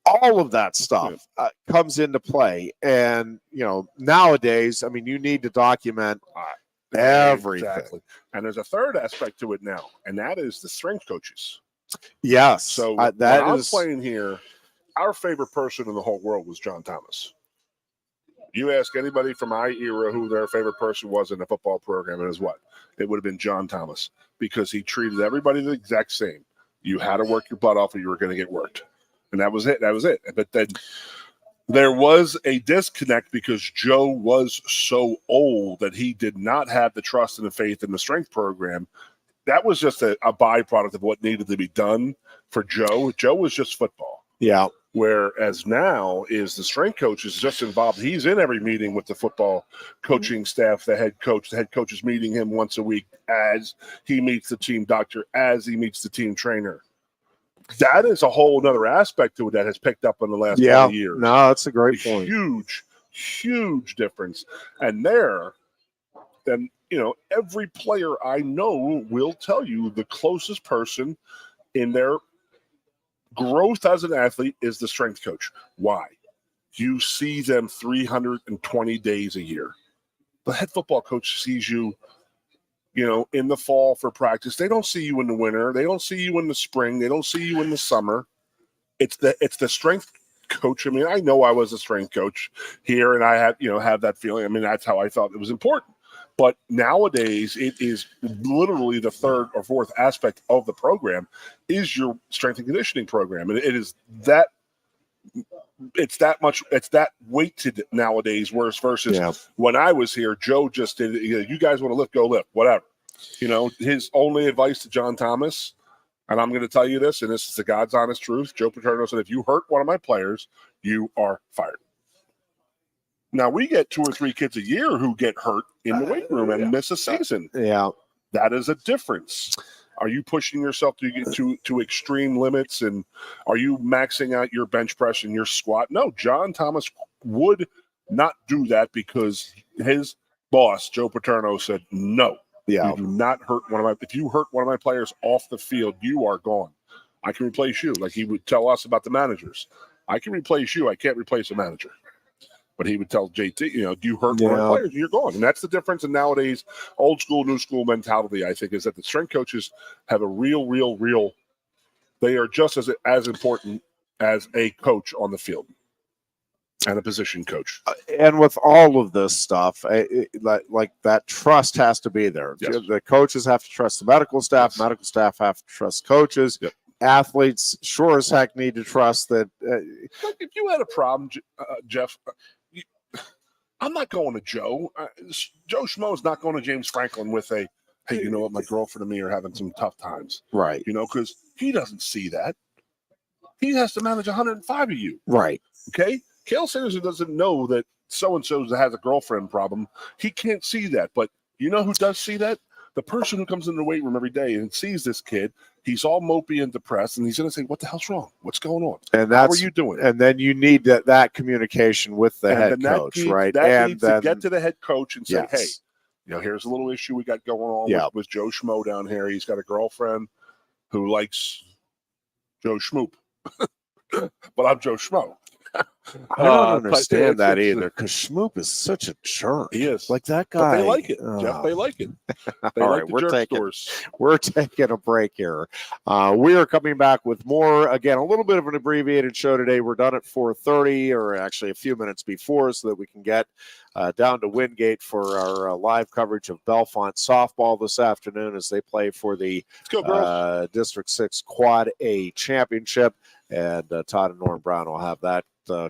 All of that stuff comes into play. And, nowadays, I mean, you need to document everything. Exactly. And there's a third aspect to it now, and that is the strength coaches. Yes. So I'm playing here, our favorite person in the whole world was John Thomas. You ask anybody from my era who their favorite person was in the football program, and it would have been John Thomas, because he treated everybody the exact same. You had to work your butt off or you were going to get worked. And that was it. But then there was a disconnect because Joe was so old that he did not have the trust and the faith in the strength program. That was just a byproduct of what needed to be done for Joe. Joe was just football. Yeah. Whereas now is the strength coach is just involved. He's in every meeting with the football coaching staff, the head coach. The head coach is meeting him once a week as he meets the team doctor, as he meets the team trainer. That is a whole other aspect to it that has picked up in the last 20 years. No, that's a great point. Huge difference. And every player I know will tell you the closest person in their growth as an athlete is the strength coach. Why? You see them 320 days a year. The head football coach sees you, in the fall for practice. They don't see you in the winter. They don't see you in the spring. They don't see you in the summer. It's the strength coach. I mean, I know I was a strength coach here, and I had, have that feeling. I mean, that's how I felt it was important. But nowadays, it is literally the third or fourth aspect of the program is your strength and conditioning program, and it is that. It's that weighted nowadays, versus when I was here. Joe just did. You guys want to lift, go lift, whatever. His only advice to John Thomas, and I'm going to tell you this, and this is the God's honest truth. Joe Paterno said, if you hurt one of my players, you are fired. Now, we get 2 or 3 kids a year who get hurt in the weight room and miss a season. Yeah. That is a difference. Are you pushing yourself to get to extreme limits, and are you maxing out your bench press and your squat? No, John Thomas would not do that because his boss, Joe Paterno, said, no, you do not hurt if you hurt one of my players off the field, you are gone. I can replace you. Like he would tell us about the managers. I can replace you. I can't replace a manager. But he would tell JT, do you hurt one of my players? You're gone. And that's the difference in nowadays old school, new school mentality, I think, is that the strength coaches have a real, they are just as important as a coach on the field and a position coach. And with all of this stuff, like that trust has to be there. Yes. The coaches have to trust the medical staff. Yes. Medical staff have to trust coaches. Yep. Athletes sure as heck need to trust that. If you had a problem, Jeff, I'm not going to Joe. Joe Schmo is not going to James Franklin with hey, you know what, my girlfriend and me are having some tough times. Right. Because he doesn't see that. He has to manage 105 of you. Right. Okay? Cale Sanderson doesn't know that so-and-so has a girlfriend problem. He can't see that. But you know who does see that? The person who comes in the weight room every day and sees this kid, he's all mopey and depressed, and he's going to say, what the hell's wrong? What's going on? And how are you doing? And then you need that communication with the head coach, right? That needs to get to the head coach and say, hey, here's a little issue we got going on with Joe Schmo down here. He's got a girlfriend who likes Joe Schmoop. But I'm Joe Schmo. I don't understand that either, because Schmoop is such a jerk. He is. Like that guy. But they like it, Jeff. They like it. They all like right, we're taking a break here. We are coming back with more. Again, a little bit of an abbreviated show today. We're done at 4:30, or actually a few minutes before, so that we can get down to Wingate for our live coverage of Bellefonte softball this afternoon as they play for the District 6 Quad A Championship. And Todd and Norm Brown will have that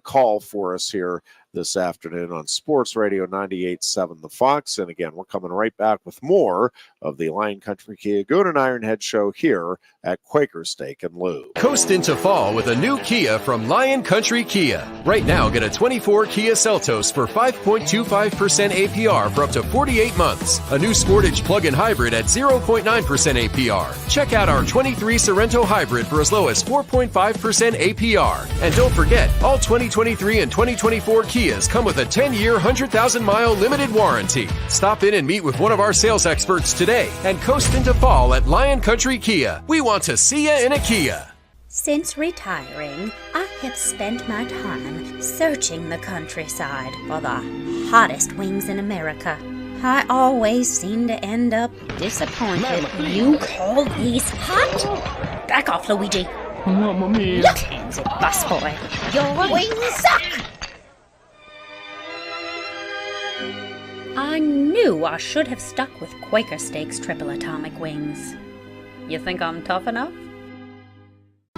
call for us here this afternoon on Sports Radio 98.7 The Fox. And again, we're coming right back with more of the Lion Country Kia Goon and Ironhead show here at Quaker Steak and Lube. Coast into fall with a new Kia from Lion Country Kia. Right now, get a 24 Kia Seltos for 5.25% APR for up to 48 months. A new Sportage plug-in hybrid at 0.9% APR. Check out our 23 Sorrento hybrid for as low as 4.5% APR. And don't forget, all 2023 and 2024 Kias come with a 10-year, 100,000-mile limited warranty. Stop in and meet with one of our sales experts today and coast into fall at Lion Country Kia. We want to see you in a Kia. Since retiring, I have spent my time searching the countryside for the hottest wings in America. I always seem to end up disappointed. You call these hot? Back off, Luigi. Mamma mia. Your hands, busboy. Your wings suck. I knew I should have stuck with Quaker Steak's triple atomic wings. You think I'm tough enough?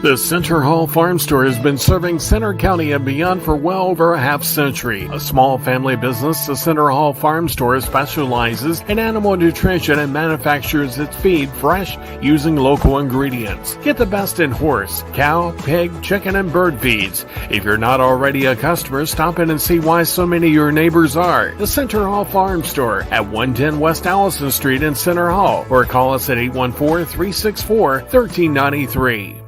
The Center Hall Farm Store has been serving Center County and beyond for well over a half century. A small family business, the Center Hall Farm Store specializes in animal nutrition and manufactures its feed fresh using local ingredients. Get the best in horse, cow, pig, chicken, and bird feeds. If you're not already a customer, stop in and see why so many of your neighbors are. The Center Hall Farm Store at 110 West Allison Street in Center Hall, or call us at 814-364-1393.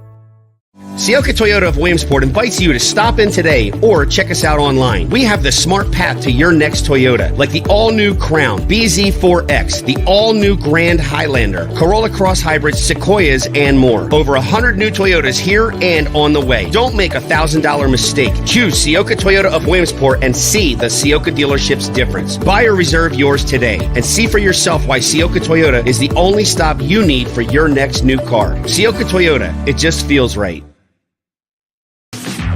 Sioka Toyota of Williamsport invites you to stop in today or check us out online. We have the smart path to your next Toyota, like the all-new Crown, BZ4X, the all-new Grand Highlander, Corolla Cross Hybrids, Sequoias, and more. Over 100 new Toyotas here and on the way. Don't make a $1,000 mistake. Choose Sioka Toyota of Williamsport and see the Sioka dealership's difference. Buy or reserve yours today and see for yourself why Sioka Toyota is the only stop you need for your next new car. Sioka Toyota, it just feels right.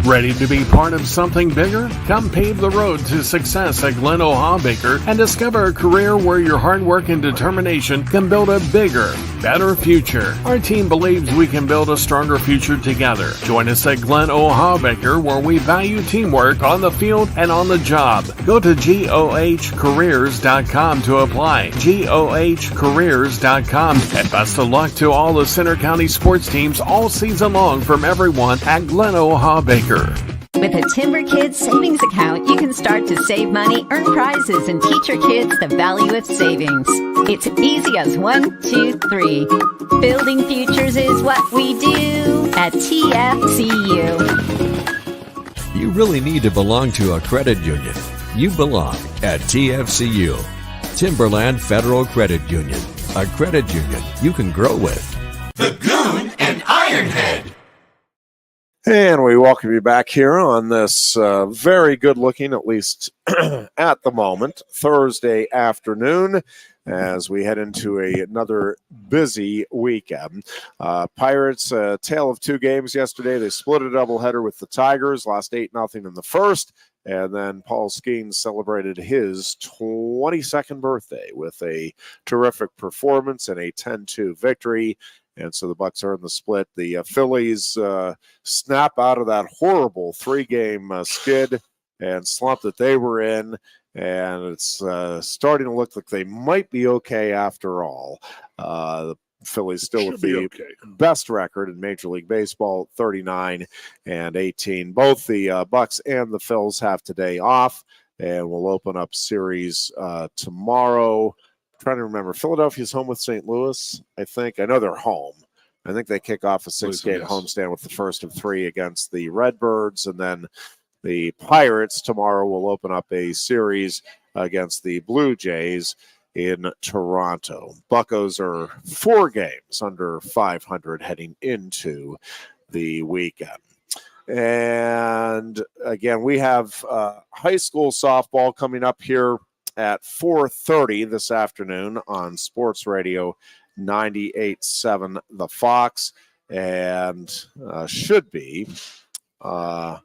Ready to be part of something bigger? Come pave the road to success at Glen Baker and discover a career where your hard work and determination can build a bigger, better future. Our team believes we can build a stronger future together. Join us at Glen Baker, where we value teamwork on the field and on the job. Go to GOHcareers.com to apply. GOHcareers.com. And best of luck to all the Center County sports teams all season long from everyone at Glen Baker. With a Timber Kids savings account, you can start to save money, earn prizes, and teach your kids the value of savings. It's easy as 1, 2, 3. Building futures is what we do at TFCU. You really need to belong to a credit union. You belong at TFCU, Timberland Federal Credit Union, a credit union you can grow with. The Goon and Ironhead. And we welcome you back here on this very good-looking, at least at the moment, Thursday afternoon as we head into another busy weekend. Pirates, tale of two games yesterday. They split a doubleheader with the Tigers, lost 8-0 in the first, and then Paul Skeens celebrated his 22nd birthday with a terrific performance and a 10-2 victory. And so the Bucks earned the split. The Phillies snap out of that horrible three-game skid and slump that they were in, and it's starting to look like they might be okay after all. The Phillies still with the best record in Major League Baseball, 39-18. Both the Bucks and the Phils have today off, and we'll open up series tomorrow. Trying to remember, Philadelphia's home with St. Louis, I think. I know they're home. I think they kick off a 6-game homestand with the first of three against the Redbirds, and then the Pirates tomorrow will open up a series against the Blue Jays in Toronto. Buccos are 4 games under 500 heading into the weekend. And again, we have high school softball coming up here at 4:30 this afternoon on Sports Radio 98.7 The Fox, and should be a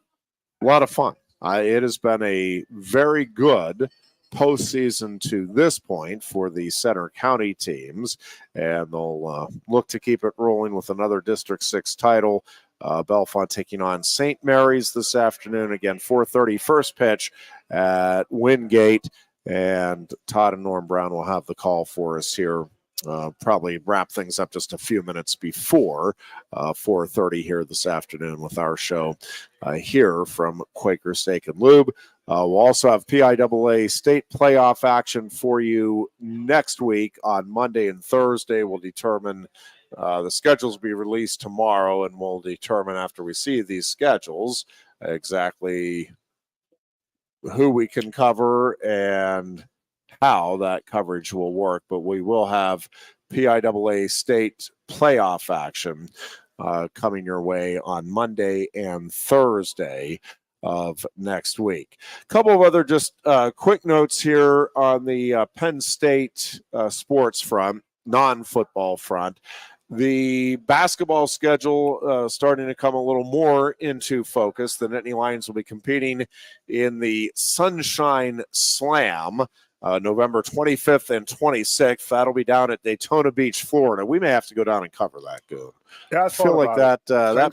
lot of fun. It has been a very good postseason to this point for the Center County teams, and they'll look to keep it rolling with another District 6 title. Bellefonte taking on St. Mary's this afternoon. Again, 4:30 first pitch at Wingate. And Todd and Norm Brown will have the call for us here. Probably wrap things up just a few minutes before 4:30 here this afternoon with our show here from Quaker Steak and Lube. We'll also have PIAA state playoff action for you next week on Monday and Thursday. We'll determine the schedules will be released tomorrow, and we'll determine after we see these schedules exactly who we can cover and how that coverage will work. But we will have PIAA state playoff action coming your way on Monday and Thursday of next week. A couple of other just quick notes here on the Penn State sports front, non-football front. The basketball schedule starting to come a little more into focus. The Nittany Lions will be competing in the Sunshine Slam November 25th and 26th. That'll be down at Daytona Beach, Florida. We may have to go down and cover that, Goon. Yeah, I feel like that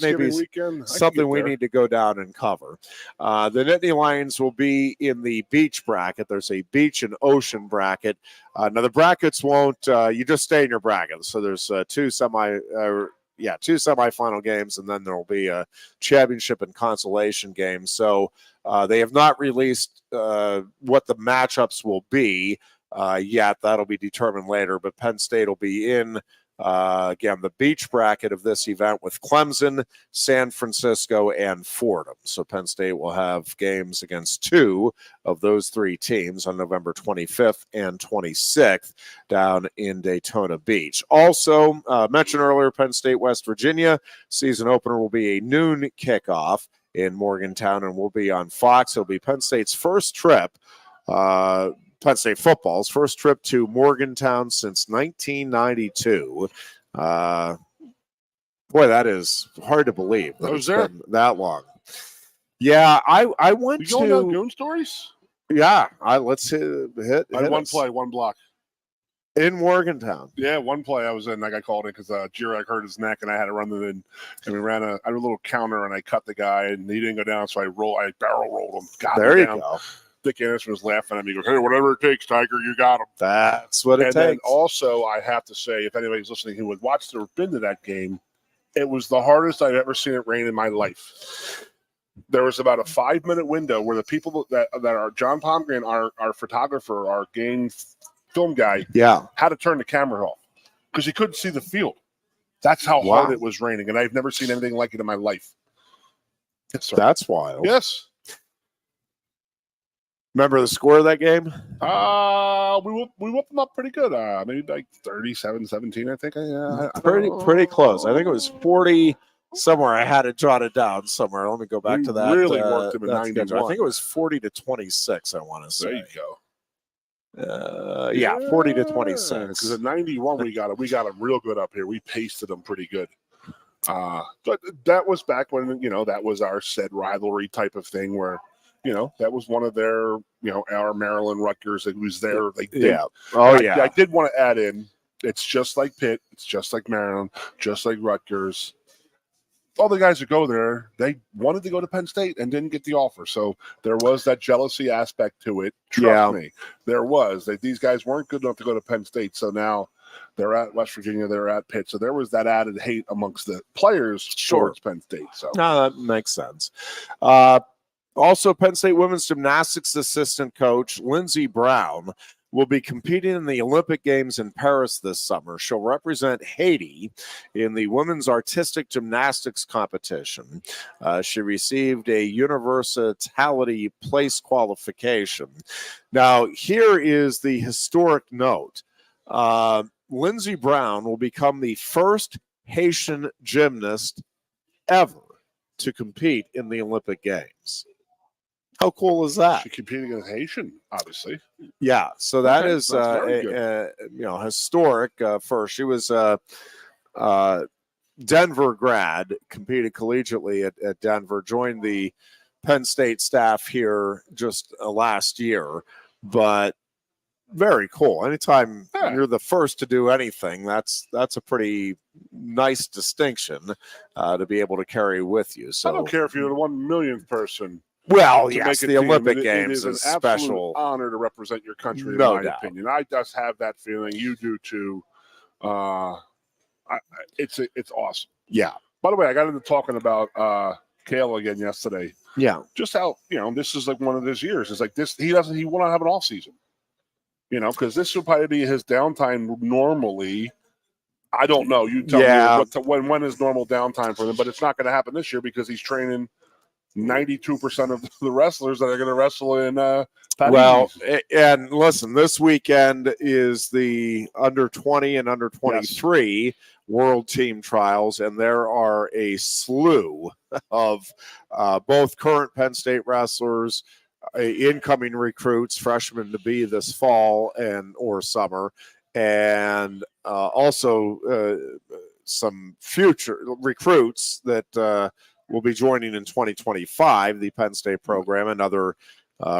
may be weekend, something we need to go down and cover. The Nittany Lions will be in the beach bracket. There's a beach and ocean bracket. Now, the brackets won't, you just stay in your bracket. So there's two semifinal games, and then there will be a championship and consolation game. So they have not released what the matchups will be yet. That'll be determined later. But Penn State will be in, again, the beach bracket of this event with Clemson, San Francisco, and Fordham. So Penn State will have games against 2 of those 3 teams on November 25th and 26th down in Daytona Beach. Also, mentioned earlier, Penn State, West Virginia. Season opener will be a noon kickoff in Morgantown and will be on Fox. It'll be Penn State's first trip, Penn State football's first trip to Morgantown since 1992. Boy, that is hard to believe. That it's been that long. Yeah, I went You going on to. Goon Stories? Yeah, let's hit I had one us. play, one block. In Morgantown. Yeah, one play I was in. I got called in because Jirek hurt his neck, and I had to run it in. And we ran a little counter, and I cut the guy, and he didn't go down, so I barrel rolled him. Got There him you down. go. Dick Anderson was laughing at me. He goes, "Hey, whatever it takes, Tiger, you got him." That's what it And takes. then also, I have to say, if anybody's listening who would watch or been to that game, it was the hardest I've ever seen it rain in my life. There was about a 5-minute window where the people that are John Pomgren, our photographer, our game film guy, had to turn the camera off because he couldn't see the field. That's how hard it was raining, and I've never seen anything like it in my life. Yes, sir. That's wild. Yes. Remember the score of that game? We whooped them up pretty good. Maybe like 37-17, I think. Pretty close. I think it was 40 somewhere. I had it jotted down somewhere. Let me go back to that. Really worked them in 91. I think it was 40-26. I want to say. There you go. 40-26. Because at 91 we got them real good up here. We pasted them pretty good. But that was back when that was our said rivalry type of thing where that was one of their our Maryland Rutgers that was there. I did want to add in. It's just like Pitt. It's just like Maryland. Just like Rutgers. All the guys that go there, they wanted to go to Penn State and didn't get the offer. So there was that jealousy aspect to it. Trust me, there was. These guys weren't good enough to go to Penn State. So now they're at West Virginia, they're at Pitt. So there was that added hate amongst the players towards Penn State. So no, that makes sense. Also, Penn State women's gymnastics assistant coach Lindsey Brown will be competing in the Olympic Games in Paris this summer. She'll represent Haiti in the women's artistic gymnastics competition. She received a universality place qualification. Now, here is the historic note. Lindsey Brown will become the first Haitian gymnast ever to compete in the Olympic Games. How cool is that? She competed against Haitian, obviously. Yeah, so that is historic first. She was Denver grad, competed collegiately at Denver, joined the Penn State staff here just last year, but very cool. Anytime you're the first to do anything, that's a pretty nice distinction to be able to carry with you. So I don't care if you're the 1 millionth person. Well, yes, the Olympic Games is an special honor to represent your country. In my opinion, I just have that feeling. You do too. It's awesome. Yeah. By the way, I got into talking about Kale again yesterday. Yeah. Just how this is like one of his years. It's like this. He want to have an off season. Because this will probably be his downtime normally. I don't know. You tell me when is normal downtime for them, but it's not going to happen this year because he's training 92% of the wrestlers that are going to wrestle in and listen, this weekend is the under 20 and under 23 world team trials, and there are a slew of both current Penn State wrestlers, incoming recruits, freshmen to be this fall and or summer, and also some future recruits that will be joining in 2025, the Penn State program, and other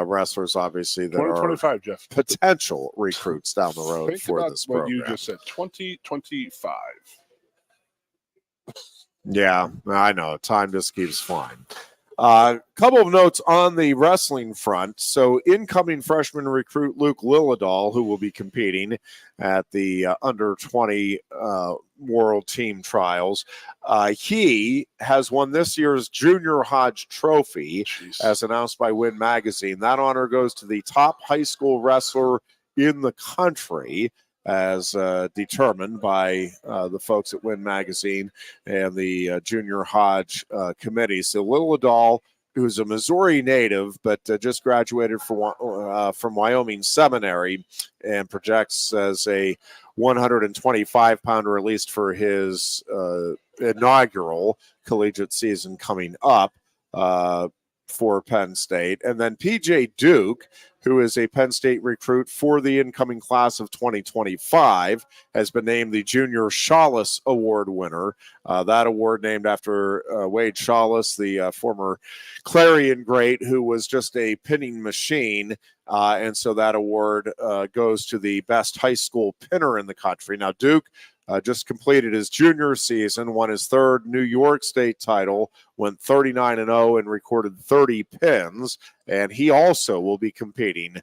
wrestlers, obviously, that 2025, are Jeff. potential recruits down the road Think for about this what program. You just said 2025. Yeah, I know. Time just keeps flying. Couple of notes on the wrestling front. So incoming freshman recruit Luke Lillidahl, who will be competing at the under 20 world team trials. He has won this year's Junior Hodge Trophy, as announced by Win Magazine. That honor goes to the top high school wrestler in the country, as determined by the folks at Win Magazine and the Junior Hodge committee. So Lillidahl, who's a Missouri native, but just graduated from Wyoming Seminary and projects as a 125-pounder, at least for his inaugural collegiate season coming up. for Penn State. And then PJ Duke, who is a Penn State recruit for the incoming class of 2025, has been named the Junior Shawless Award winner. That award named after Wade Shawless, the former Clarion great, who was just a pinning machine. And so that award goes to the best high school pinner in the country. Now, Duke just completed his junior season, won his third New York State title, went 39-0 and recorded 30 pins. And he also will be competing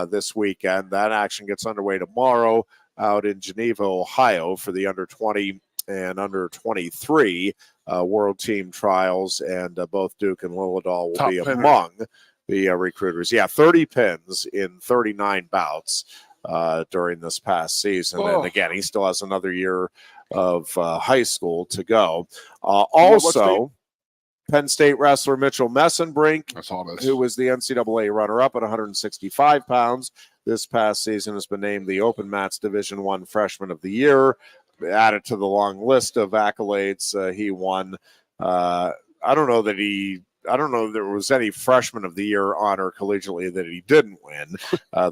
this weekend. That action gets underway tomorrow out in Geneva, Ohio for the under 20 and under 23 world team trials. And both Duke and Lillidahl will be among the recruiters. Yeah, 30 pins in 39 bouts during this past season. And again, he still has another year of high school to go. Also, Penn State wrestler Mitchell Messenbrink, who was the NCAA runner-up at 165 pounds this past season, has been named the Open Mats Division I Freshman of the Year. Added to the long list of accolades he won. I don't know if there was any Freshman of the Year honor collegiately that he didn't win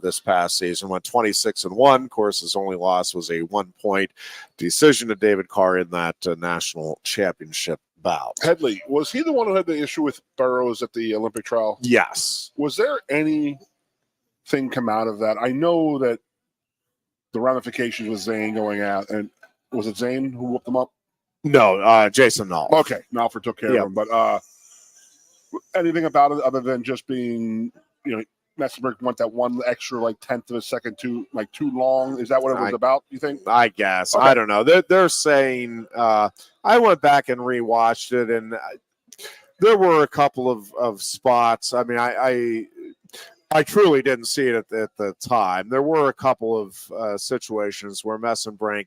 this past season. Went 26-1. Of course, his only loss was a 1-point decision to David Carr in that national championship bout. Headley, was he the one who had the issue with Burroughs at the Olympic trial? Yes. Was there anything come out of that? I know that the ramifications with Zane going out, and was it Zane who whooped him up? No, Jason Nall. Okay, Nalford took care of him, but anything about it other than just being, Messenberg went that one extra tenth of a second too long? Is that what it was about, you think? I guess. Okay. I don't know. They're saying I went back and rewatched it, and there were a couple of spots. I mean, I truly didn't see it at the time. There were a couple of situations where Messenbrink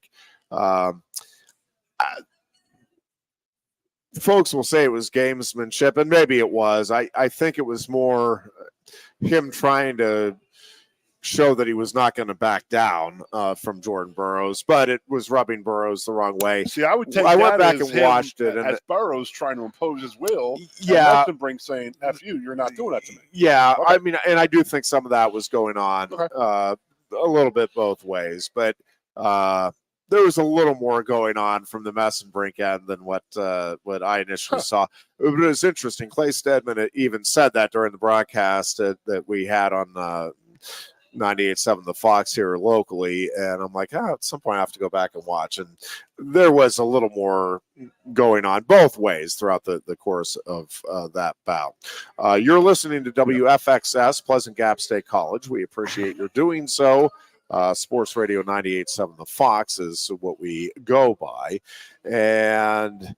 folks will say it was gamesmanship, and maybe it was. I think it was more him trying to show that he was not going to back down from Jordan Burroughs, but it was rubbing Burroughs the wrong way. See, I went back and watched it, as Burroughs trying to impose his will. Yeah, and Messenbrink saying, "F you, you're not doing that to me." Yeah, okay. I mean, and I do think some of that was going on a little bit both ways, but there was a little more going on from the Messenbrink end than what I initially saw. But it was interesting. Clay Stedman even said that during the broadcast that we had on 98.7 The Fox here locally, and I'm like, at some point I have to go back and watch. And there was a little more going on both ways throughout the course of that bout. You're listening to WFXS, Pleasant Gap State College. We appreciate your doing so. Sports Radio 98.7 The Fox is what we go by. And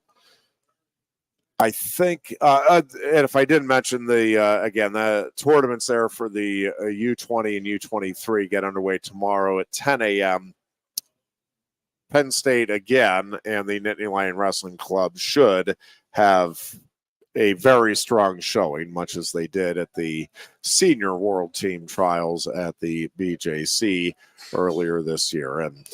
I think, and if I didn't mention the tournaments there for the U20 and U23 get underway tomorrow at 10 a.m. Penn State again and the Nittany Lion Wrestling Club should have a very strong showing, much as they did at the senior world team trials at the BJC earlier this year. And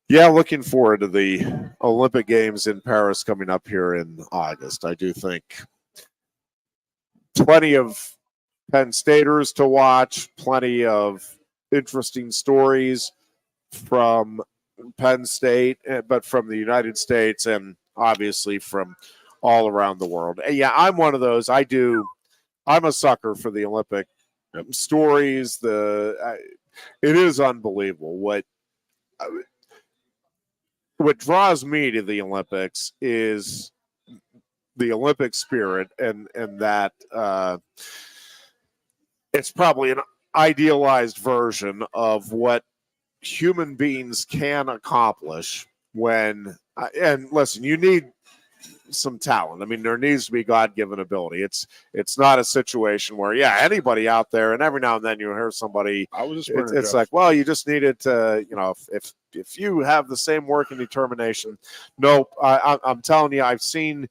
yeah, looking forward to the Olympic Games in Paris coming up here in August. I do think plenty of Penn Staters to watch, plenty of interesting stories from Penn State, but from the United States and obviously from all around the world. Yeah, I'm one of those. I'm a sucker for the Olympic stories. It is unbelievable what draws me to the Olympics is the Olympic spirit, and that it's probably an idealized version of what human beings can accomplish when. And listen, you need some talent. I mean, there needs to be God-given ability. It's not a situation where, anybody out there, and every now and then you hear somebody. It's like, well, you just needed to, if you have the same work and determination. Nope. I'm telling you, I've seen,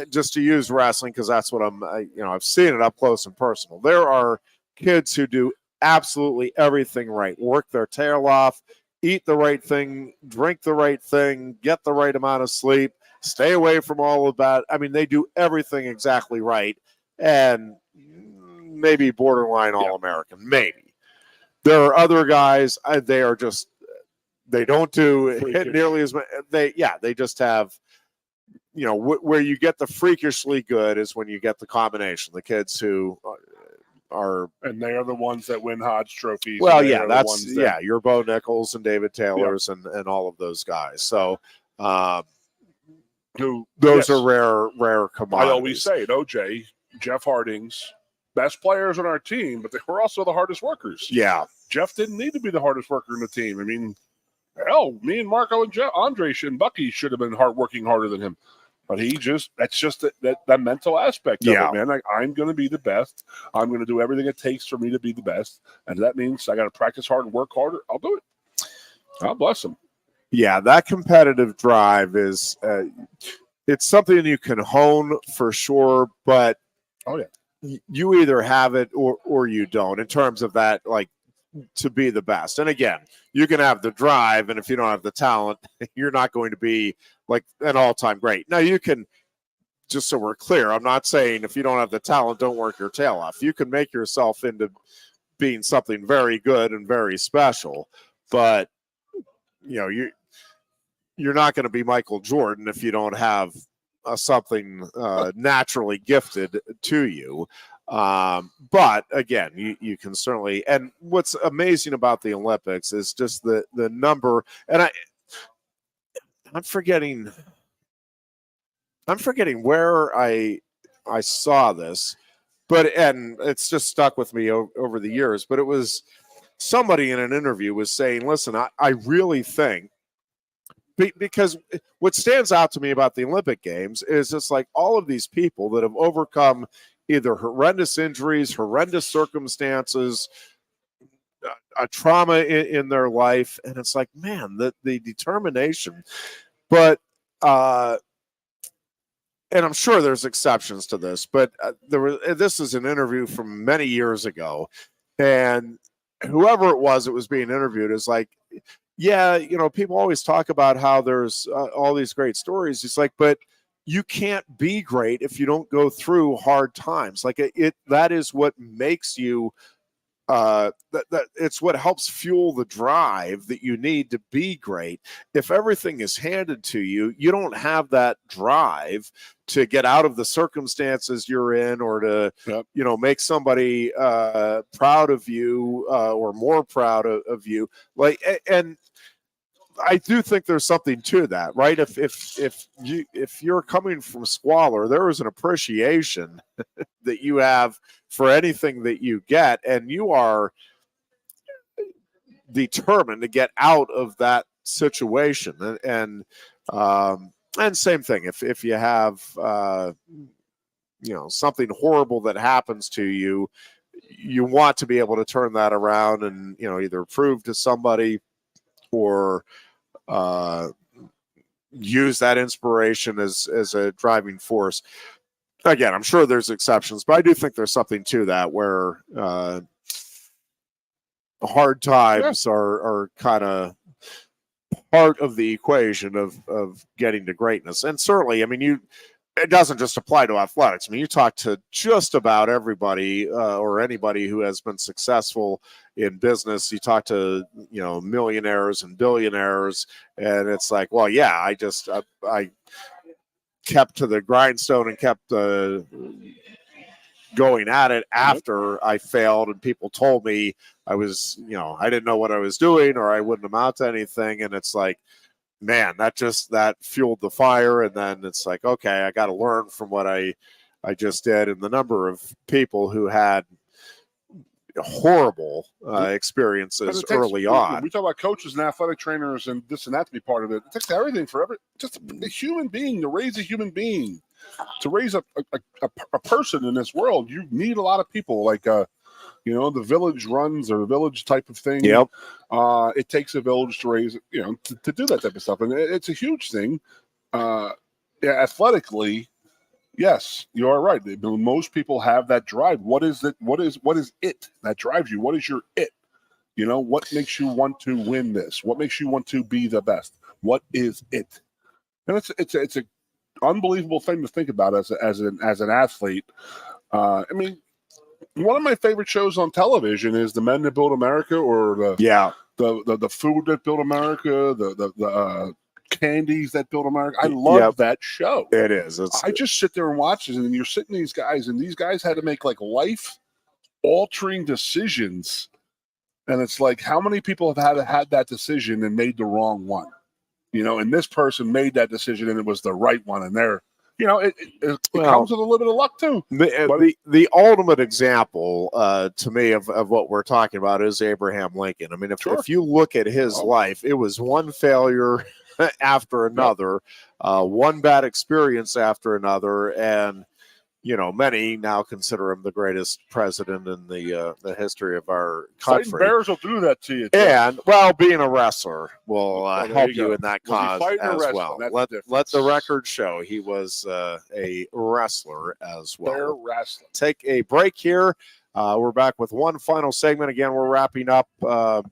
just to use wrestling because that's what I've seen it up close and personal. There are kids who do absolutely everything right, work their tail off, eat the right thing, drink the right thing, get the right amount of sleep, stay away from all of that. I mean, they do everything exactly right. and maybe borderline All-American, maybe. There are other guys, they are just, they don't do nearly as much. They just have, where you get the freakishly good is when you get the combination, the kids who are. And they are the ones that win Hodge trophies. Well, yeah, that's, your Bo Nichols and David Taylors and all of those guys. So, those are rare commodities. I always say it, OJ, Jeff Harding's best players on our team, but they were also the hardest workers. Yeah. Jeff didn't need to be the hardest worker in the team. I mean, hell, me and Marco and Andre and Bucky should have been working harder than him. But that's just that mental aspect of it, man. Like, I'm going to be the best. I'm going to do everything it takes for me to be the best. And that means I got to practice hard and work harder. I'll do it. God bless him. Yeah, that competitive drive is it's something you can hone for sure, but you either have it or you don't in terms of that, like, to be the best. And again, you can have the drive, and if you don't have the talent, you're not going to be like an all-time great. Now, you can, just so we're clear, I'm not saying if you don't have the talent, don't work your tail off. You can make yourself into being something very good and very special, but you're not going to be Michael Jordan if you don't have something naturally gifted to you. But again, you can certainly, and what's amazing about the Olympics is just the number, and I'm forgetting where I saw this, and it's just stuck with me over the years, but it was somebody in an interview was saying, listen, I really think, because what stands out to me about the Olympic Games is it's like all of these people that have overcome either horrendous injuries, horrendous circumstances, a trauma in their life. And it's like, man, the determination. But, and I'm sure there's exceptions to this, but this is an interview from many years ago. And whoever it was being interviewed is like, yeah, people always talk about how there's all these great stories. It's like, but you can't be great if you don't go through hard times. Like that is what makes you, it's what helps fuel the drive that you need to be great. If everything is handed to you, you don't have that drive to get out of the circumstances you're in, or to, make somebody proud of you or more proud of you. Like, and I do think there's something to that, right? If you're coming from squalor, there is an appreciation that you have for anything that you get, and you are determined to get out of that situation. And same thing, if you have something horrible that happens to you, you want to be able to turn that around and either prove to somebody or use that inspiration as a driving force. Again, I'm sure there's exceptions, but I do think there's something to that where hard times are kind of part of the equation of getting to greatness. And certainly, I mean, it doesn't just apply to athletics. I mean, you talk to just about everybody or anybody who has been successful in business. You talk to, millionaires and billionaires, and it's like, well, yeah, I kept to the grindstone and kept going at it after I failed, and people told me I was, I didn't know what I was doing or I wouldn't amount to anything. And it's like, man, that fueled the fire. And then it's like, okay, I got to learn from what I just did. And the number of people who had horrible experiences early on. We talk about coaches and athletic trainers and this and that to be part of it. It takes everything just a human being, to raise a human being, to raise a person in this world. You need a lot of people, like the village runs, or the village type of thing. Yep. It takes a village to raise, to do that type of stuff. And it's a huge thing. Athletically, yes, you are right. Most people have that drive. What is it? What is it that drives you? What is your it? What makes you want to win this? What makes you want to be the best? What is it? And it's an unbelievable thing to think about as an athlete. I mean, one of my favorite shows on television is The Men That Built America, or the food that built America, the candies that built America. I love that show. It is. I just sit there and watch it, and you're sitting these guys, and these guys had to make like life-altering decisions, and it's like, how many people have had that decision and made the wrong one? And this person made that decision, and it was the right one, and they're, it comes with a little bit of luck too. The ultimate example to me of what we're talking about is Abraham Lincoln. I mean, if you look at his life, it was one failure after another, one bad experience after another, and many now consider him the greatest president in the history of our country. Fighting bears will do that to you, too. And being a wrestler will help you in that cause as well. Let the record show he was a wrestler as well. Bear wrestling. Take a break here. We're back with one final segment. Again, we're wrapping up a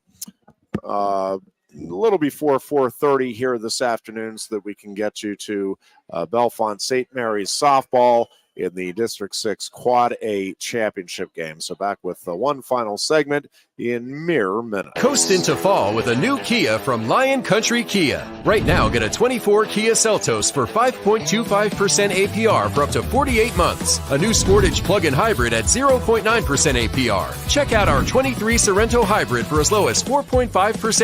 little before 4:30 here this afternoon, so that we can get you to Bellefonte St. Mary's softball in the District 6 Quad A championship game. So back with one final segment in mere minutes. Coast into fall with a new Kia from Lion Country Kia. Right now, get a 24 Kia Seltos for 5.25% APR for up to 48 months. A new Sportage plug-in hybrid at 0.9% APR. Check out our 23 Sorento hybrid for as low as 4.5%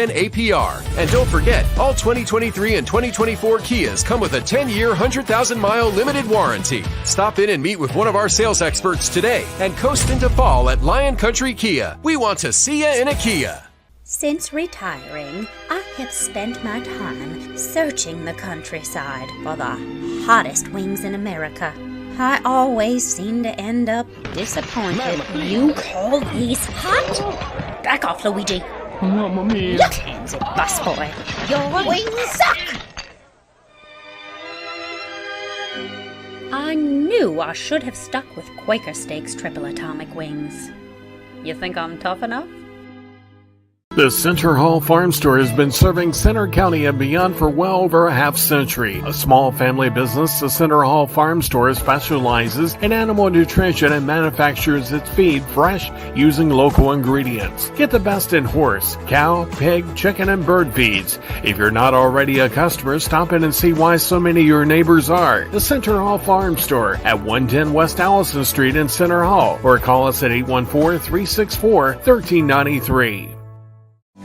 APR. And don't forget, all 2023 and 2024 Kias come with a 10-year, 100,000-mile limited warranty. Stop in and meet with one of our sales experts today and coast into fall at Lion Country Kia. We want to see you in a Kia. Since retiring, I have spent my time searching the countryside for the hottest wings in America. I always seem to end up disappointed. You call these hot? Back off, Luigi. Mamma mia. Your hands, busboy. Your wings suck. I knew I should have stuck with Quaker Steak's triple atomic wings. You think I'm tough enough? The Center Hall Farm Store has been serving Center County and beyond for well over a half century. A small family business, the Center Hall Farm Store specializes in animal nutrition and manufactures its feed fresh using local ingredients. Get the best in horse, cow, pig, chicken, and bird feeds. If you're not already a customer, stop in and see why so many of your neighbors are. The Center Hall Farm Store at 110 West Allison Street in Center Hall, or call us at 814-364-1393.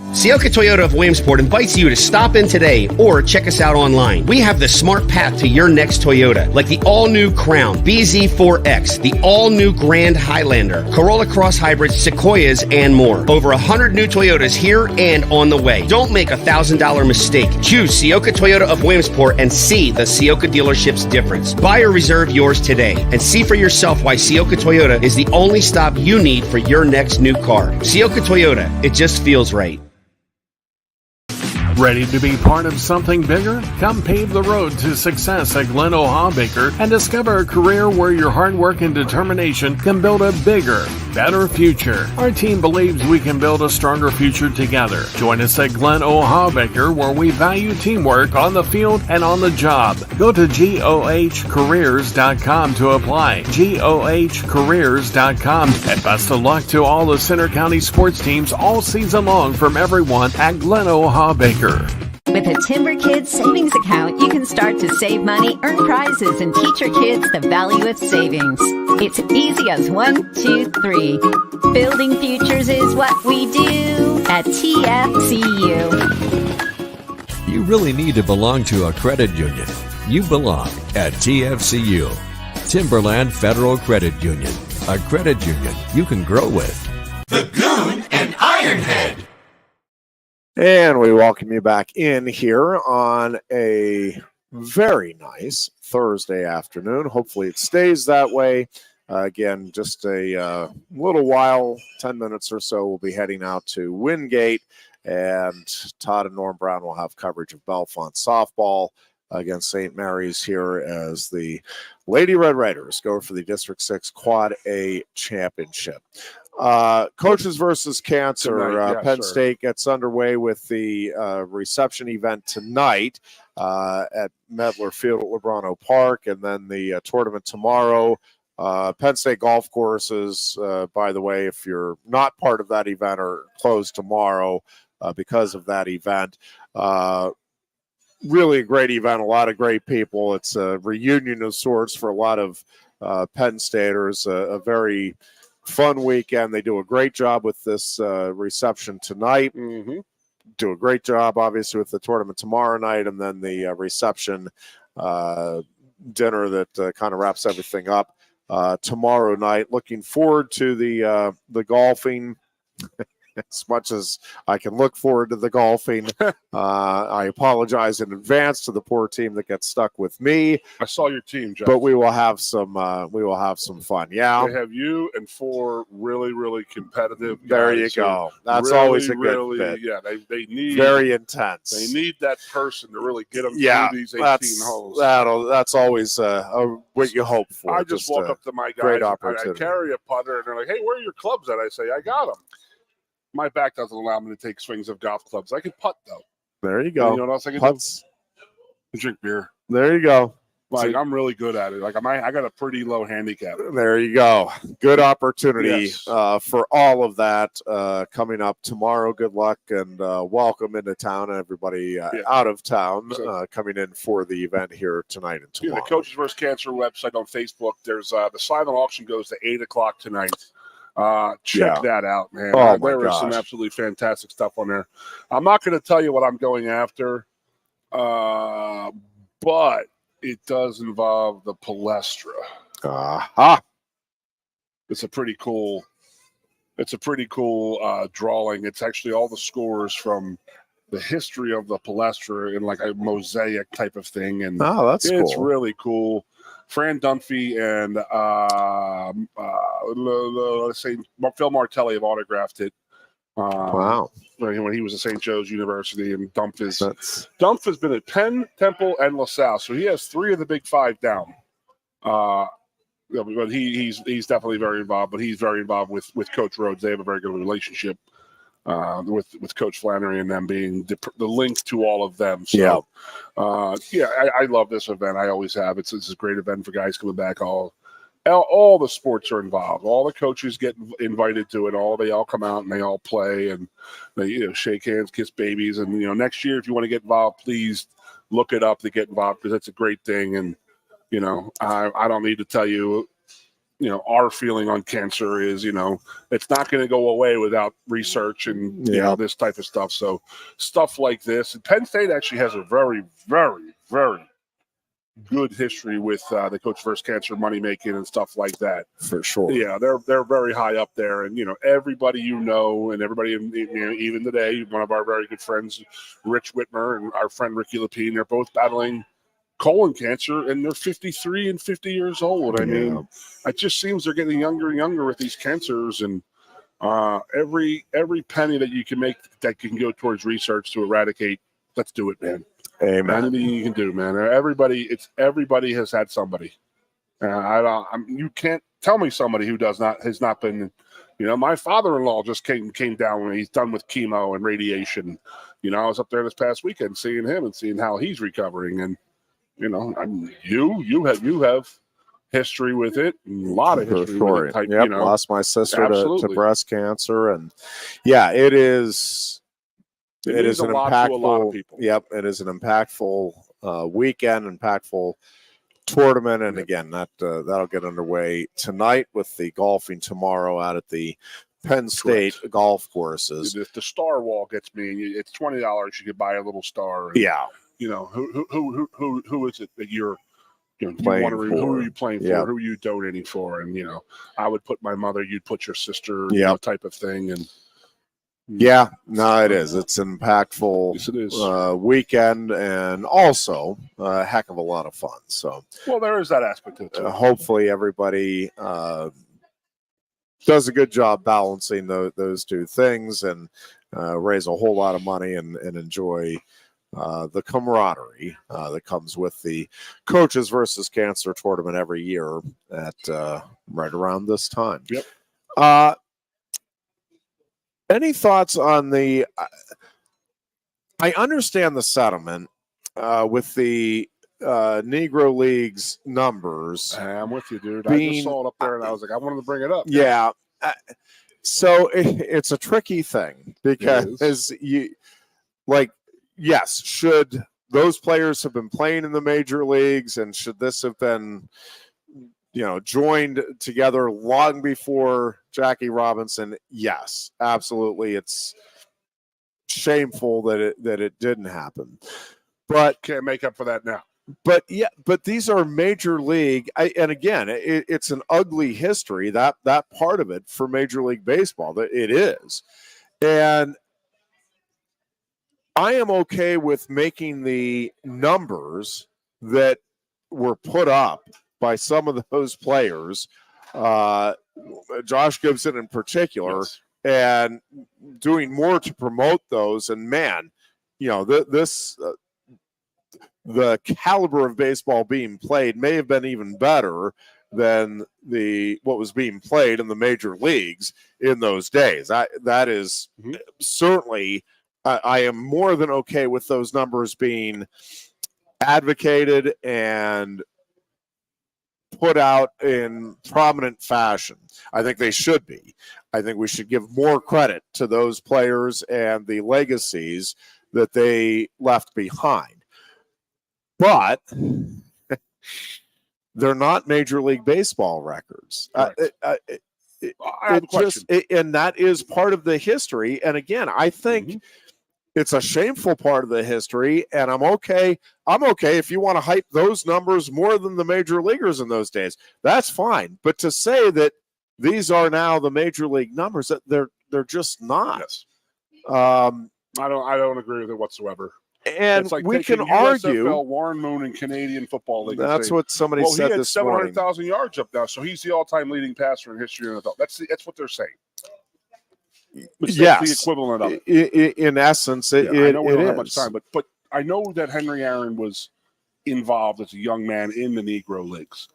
Sioka Toyota of Williamsport invites you to stop in today or check us out online. We have the smart path to your next Toyota, like the all-new Crown, BZ4X, the all-new Grand Highlander, Corolla Cross Hybrids, Sequoias, and more. Over 100 new Toyotas here and on the way. Don't make a $1,000 mistake. Choose Sioka Toyota of Williamsport and see the Sioka dealership's difference. Buy or reserve yours today and see for yourself why Sioka Toyota is the only stop you need for your next new car. Sioka Toyota, it just feels right. Ready to be part of something bigger? Come pave the road to success at Glen O'Habaker and discover a career where your hard work and determination can build a bigger, better future. Our team believes we can build a stronger future together. Join us at Glen O'Habaker, where we value teamwork on the field and on the job. Go to GOHcareers.com to apply. GOHcareers.com. And best of luck to all the Center County sports teams all season long from everyone at Glen O'Habaker. With a Timber Kids savings account, you can start to save money, earn prizes, and teach your kids the value of savings. It's easy as 1, 2, 3. Building futures is what we do at TFCU. You really need to belong to a credit union. You belong at TFCU, Timberland Federal Credit Union, a credit union you can grow with. The Goon and Ironhead. And we welcome you back in here on a very nice Thursday afternoon. Hopefully it stays that way. Again, just a little while, 10 minutes or so, we'll be heading out to Wingate, and Todd and Norm Brown will have coverage of Bellefonte softball against St. Mary's here as the Lady Red Raiders go for the District 6 Quad A championship. Coaches versus Cancer. Tonight, Penn State gets underway with the reception event tonight at Medler Field at Lebrano Park, and then the tournament tomorrow Penn State golf courses, by the way, if you're not part of that event, are closed tomorrow because of that event. Really a great event, a lot of great people. It's a reunion of sorts for a lot of Penn Staters, a very fun weekend. They do a great job with this reception tonight. Mm-hmm. Do a great job, obviously, with the tournament tomorrow night, and then the reception dinner that kind of wraps everything up tomorrow night. Looking forward to the golfing. As much as I can look forward to the golfing, I apologize in advance to the poor team that gets stuck with me. I saw your team, Jeff. But we will have some fun. Yeah, they have you and 4 really, really competitive guys. There you go. That's really, always a good really, fit. Yeah, they need very intense. They need that person to really get them through these 18 holes. That's always what you hope for. I just walk up to my guys. Great opportunity. I carry a putter, and they're like, "Hey, where are your clubs at?" I say, "I got them." My back doesn't allow me to take swings of golf clubs. I can putt, though. There you go. You know what else I can Putts. do? Drink beer. There you go. Like, I'm really good at it. Like, I got a pretty low handicap. There you go. Good opportunity Yes. for all of that coming up tomorrow. Good luck and welcome into town, everybody out of town coming in for the event here tonight and tomorrow. The Coaches vs. Cancer website on Facebook. There's the silent auction goes to 8 o'clock tonight. Check that out, man. There is some absolutely fantastic stuff on there. I'm not going to tell you what I'm going after, but it does involve the Palestra. It's a pretty cool drawing. It's actually all the scores from the history of the Palestra in like a mosaic type of thing, and that's it's cool. really cool. Fran Dunphy and let's say Phil Martelli have autographed it. Wow! When he was at St. Joe's University, and Dumpf has been at Penn, Temple, and LaSalle, so he has 3 of the Big 5 down. But he's definitely very involved. But he's very involved with Coach Rhodes. They have a very good relationship with Coach Flannery and them being the link to all of them. So, I love this event. I always have. It's a great event for guys coming back. All the sports are involved. All the coaches get invited to it. They all come out and they all play and they shake hands, kiss babies. And next year, if you want to get involved, please look it up to get involved because it's a great thing. And I don't need to tell you. Our feeling on cancer is, it's not going to go away without research and, this type of stuff. So stuff like this. And Penn State actually has a very, very, very good history with the Coach vs. Cancer money making and stuff like that. For sure. Yeah, they're very high up there. And, everybody and everybody, even today, one of our very good friends, Rich Whitmer, and our friend Ricky Lapine, they're both battling colon cancer, and they're 53 and 50 years old. I mean, it just seems they're getting younger and younger with these cancers, and every penny that you can make that can go towards research to eradicate, let's do it, man. Amen. Anything you can do, man. Everybody has had somebody. You can't tell me somebody who has not been. My father-in-law just came down when he's done with chemo and radiation. I was up there this past weekend seeing him and seeing how he's recovering, and you have history with it, a lot of history with it. Lost my sister to breast cancer, and it is an impactful. A lot of people. Yep, it is an impactful weekend, impactful tournament, and again, that'll get underway tonight with the golfing tomorrow out at the Penn State golf courses. If the star wall gets me, it's $20. You could buy a little star. Who is it that you're playing for? Who are you playing for? Yep. Who are you donating for? And I would put my mother, you'd put your sister, type of thing. And it is. It's an impactful yes, it is. Weekend, and also a heck of a lot of fun. So, there is that aspect to it. Hopefully, everybody does a good job balancing those two things and raise a whole lot of money and enjoy the camaraderie that comes with the Coaches vs. Cancer tournament every year at right around this time. Yep. Any thoughts on I understand the settlement with the Negro League's numbers. I'm with you, dude. I just saw it up there, and I was like, I wanted to bring it up. Yeah. So it's a tricky thing because yes, should those players have been playing in the major leagues, and should this have been, joined together long before Jackie Robinson? Yes, absolutely. It's shameful that it didn't happen, but can't make up for that now. But these are major league, and again, it's an ugly history, that part of it for Major League Baseball. That it is, and I am okay with making the numbers that were put up by some of those players, Josh Gibson in particular, yes, and doing more to promote those. And man, the caliber of baseball being played may have been even better than what was being played in the major leagues in those days. That is certainly, I am more than okay with those numbers being advocated and put out in prominent fashion. I think they should be. I think we should give more credit to those players and the legacies that they left behind. But they're not Major League Baseball records. I have a question. And that is part of the history. And again, I think it's a shameful part of the history. And I'm okay if you want to hype those numbers more than the major leaguers in those days. That's fine. But to say that these are now the major league numbers, that they're just not. Yes. I don't agree with it whatsoever. And it's like we can argue USFL, Warren Moon in Canadian Football League. That's what somebody said this morning. He had 700,000 yards up now, so he's the all-time leading passer in history of the NFL. That's what they're saying. Yes, the equivalent of it. In essence, I know we don't have is. much time, but I know that Henry Aaron was involved as a young man in the Negro Leagues.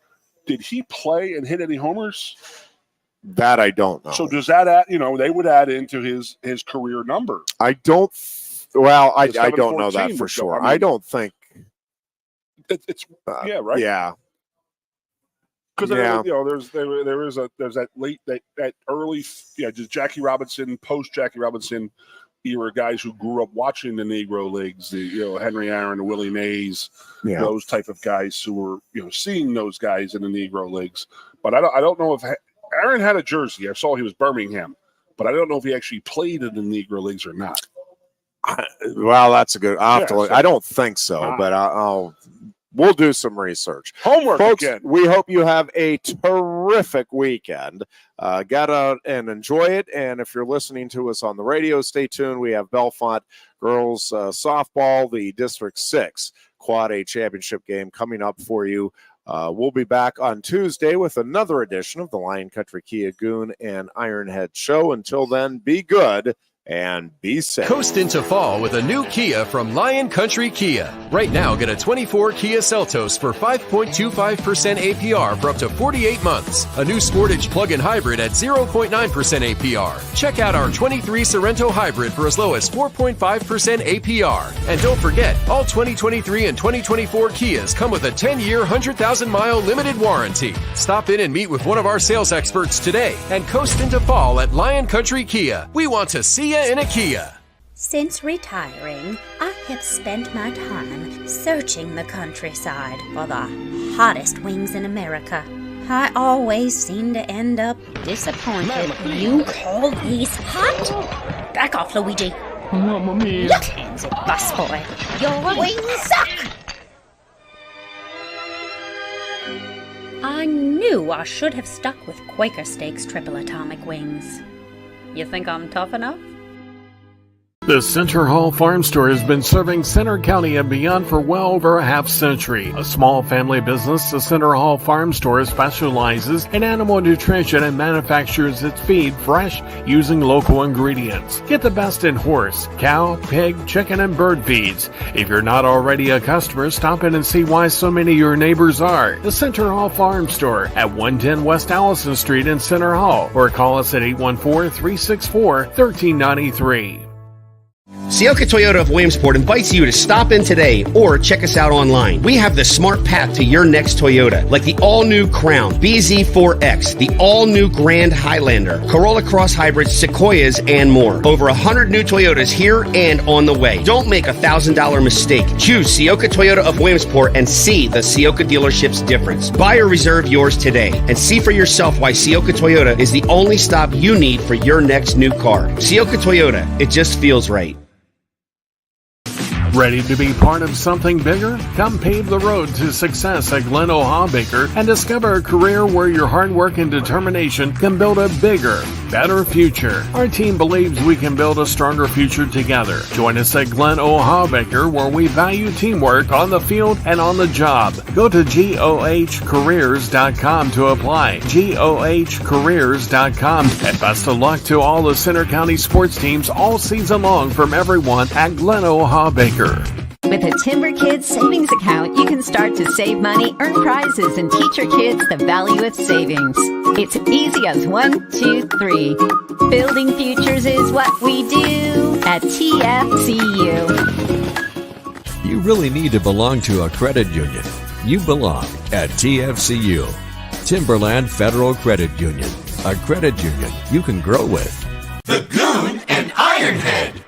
Did he play and hit any homers? That I don't know. So does that add? They would add into his career number. I don't. Well, I don't know that for sure. I don't think it's right. Yeah, because there's that early just Jackie Robinson, post Jackie Robinson era guys who grew up watching the Negro Leagues, Henry Aaron, Willie Mays, those type of guys who were seeing those guys in the Negro Leagues. But I don't know if Aaron had a jersey. I saw he was Birmingham, but I don't know if he actually played in the Negro Leagues or not. Well, that's a good. I don't think so, but we'll do some research. Homework, folks. Again. We hope you have a terrific weekend. Get out and enjoy it. And if you're listening to us on the radio, stay tuned. We have Bellefonte girls softball, the District 6 Quad A championship game coming up for you. We'll be back on Tuesday with another edition of the Lion Country Kia Goon and Ironhead Show. Until then, be good and be safe. Coast into fall with a new Kia from Lion Country Kia. Right now, get a 24 Kia Seltos for 5.25% APR for up to 48 months. A new Sportage plug-in hybrid at 0.9% APR. Check out our 23 Sorrento hybrid for as low as 4.5% APR. And don't forget, all 2023 and 2024 Kias come with a 10-year, 100,000-mile limited warranty. Stop in and meet with one of our sales experts today and coast into fall at Lion Country Kia. We want to see in a Kia. Since retiring, I have spent my time searching the countryside for the hottest wings in America. I always seem to end up disappointed. You call these hot? Back off, Luigi. Mamma mia. Your hands, busboy. Your wings suck. I knew I should have stuck with Quaker Steak's triple atomic wings. You think I'm tough enough? The Center Hall Farm Store has been serving Center County and beyond for well over a half century. A small family business, the Center Hall Farm Store specializes in animal nutrition and manufactures its feed fresh using local ingredients. Get the best in horse, cow, pig, chicken, and bird feeds. If you're not already a customer, stop in and see why so many of your neighbors are. The Center Hall Farm Store at 110 West Allison Street in Center Hall, or call us at 814-364-1393. Sioka Toyota of Williamsport invites you to stop in today or check us out online. We have the smart path to your next Toyota, like the all-new Crown, BZ4X, the all-new Grand Highlander, Corolla Cross Hybrids, Sequoias, and more. Over 100 new Toyotas here and on the way. Don't make a $1,000 mistake. Choose Sioka Toyota of Williamsport and see the Sioka dealership's difference. Buy or reserve yours today and see for yourself why Sioka Toyota is the only stop you need for your next new car. Sioka Toyota, it just feels right. Ready to be part of something bigger? Come pave the road to success at Glen Baker and discover a career where your hard work and determination can build a bigger, better future. Our team believes we can build a stronger future together. Join us at Glen Baker, where we value teamwork on the field and on the job. Go to GOHcareers.com to apply. GOHcareers.com. And best of luck to all the Center County sports teams all season long from everyone at Glen Baker. With a Timber Kids savings account, you can start to save money, earn prizes, and teach your kids the value of savings. It's easy as 1, 2, 3. Building futures is what we do at TFCU. You really need to belong to a credit union. You belong at TFCU, Timberland Federal Credit Union, a credit union you can grow with. The Goon and Ironhead.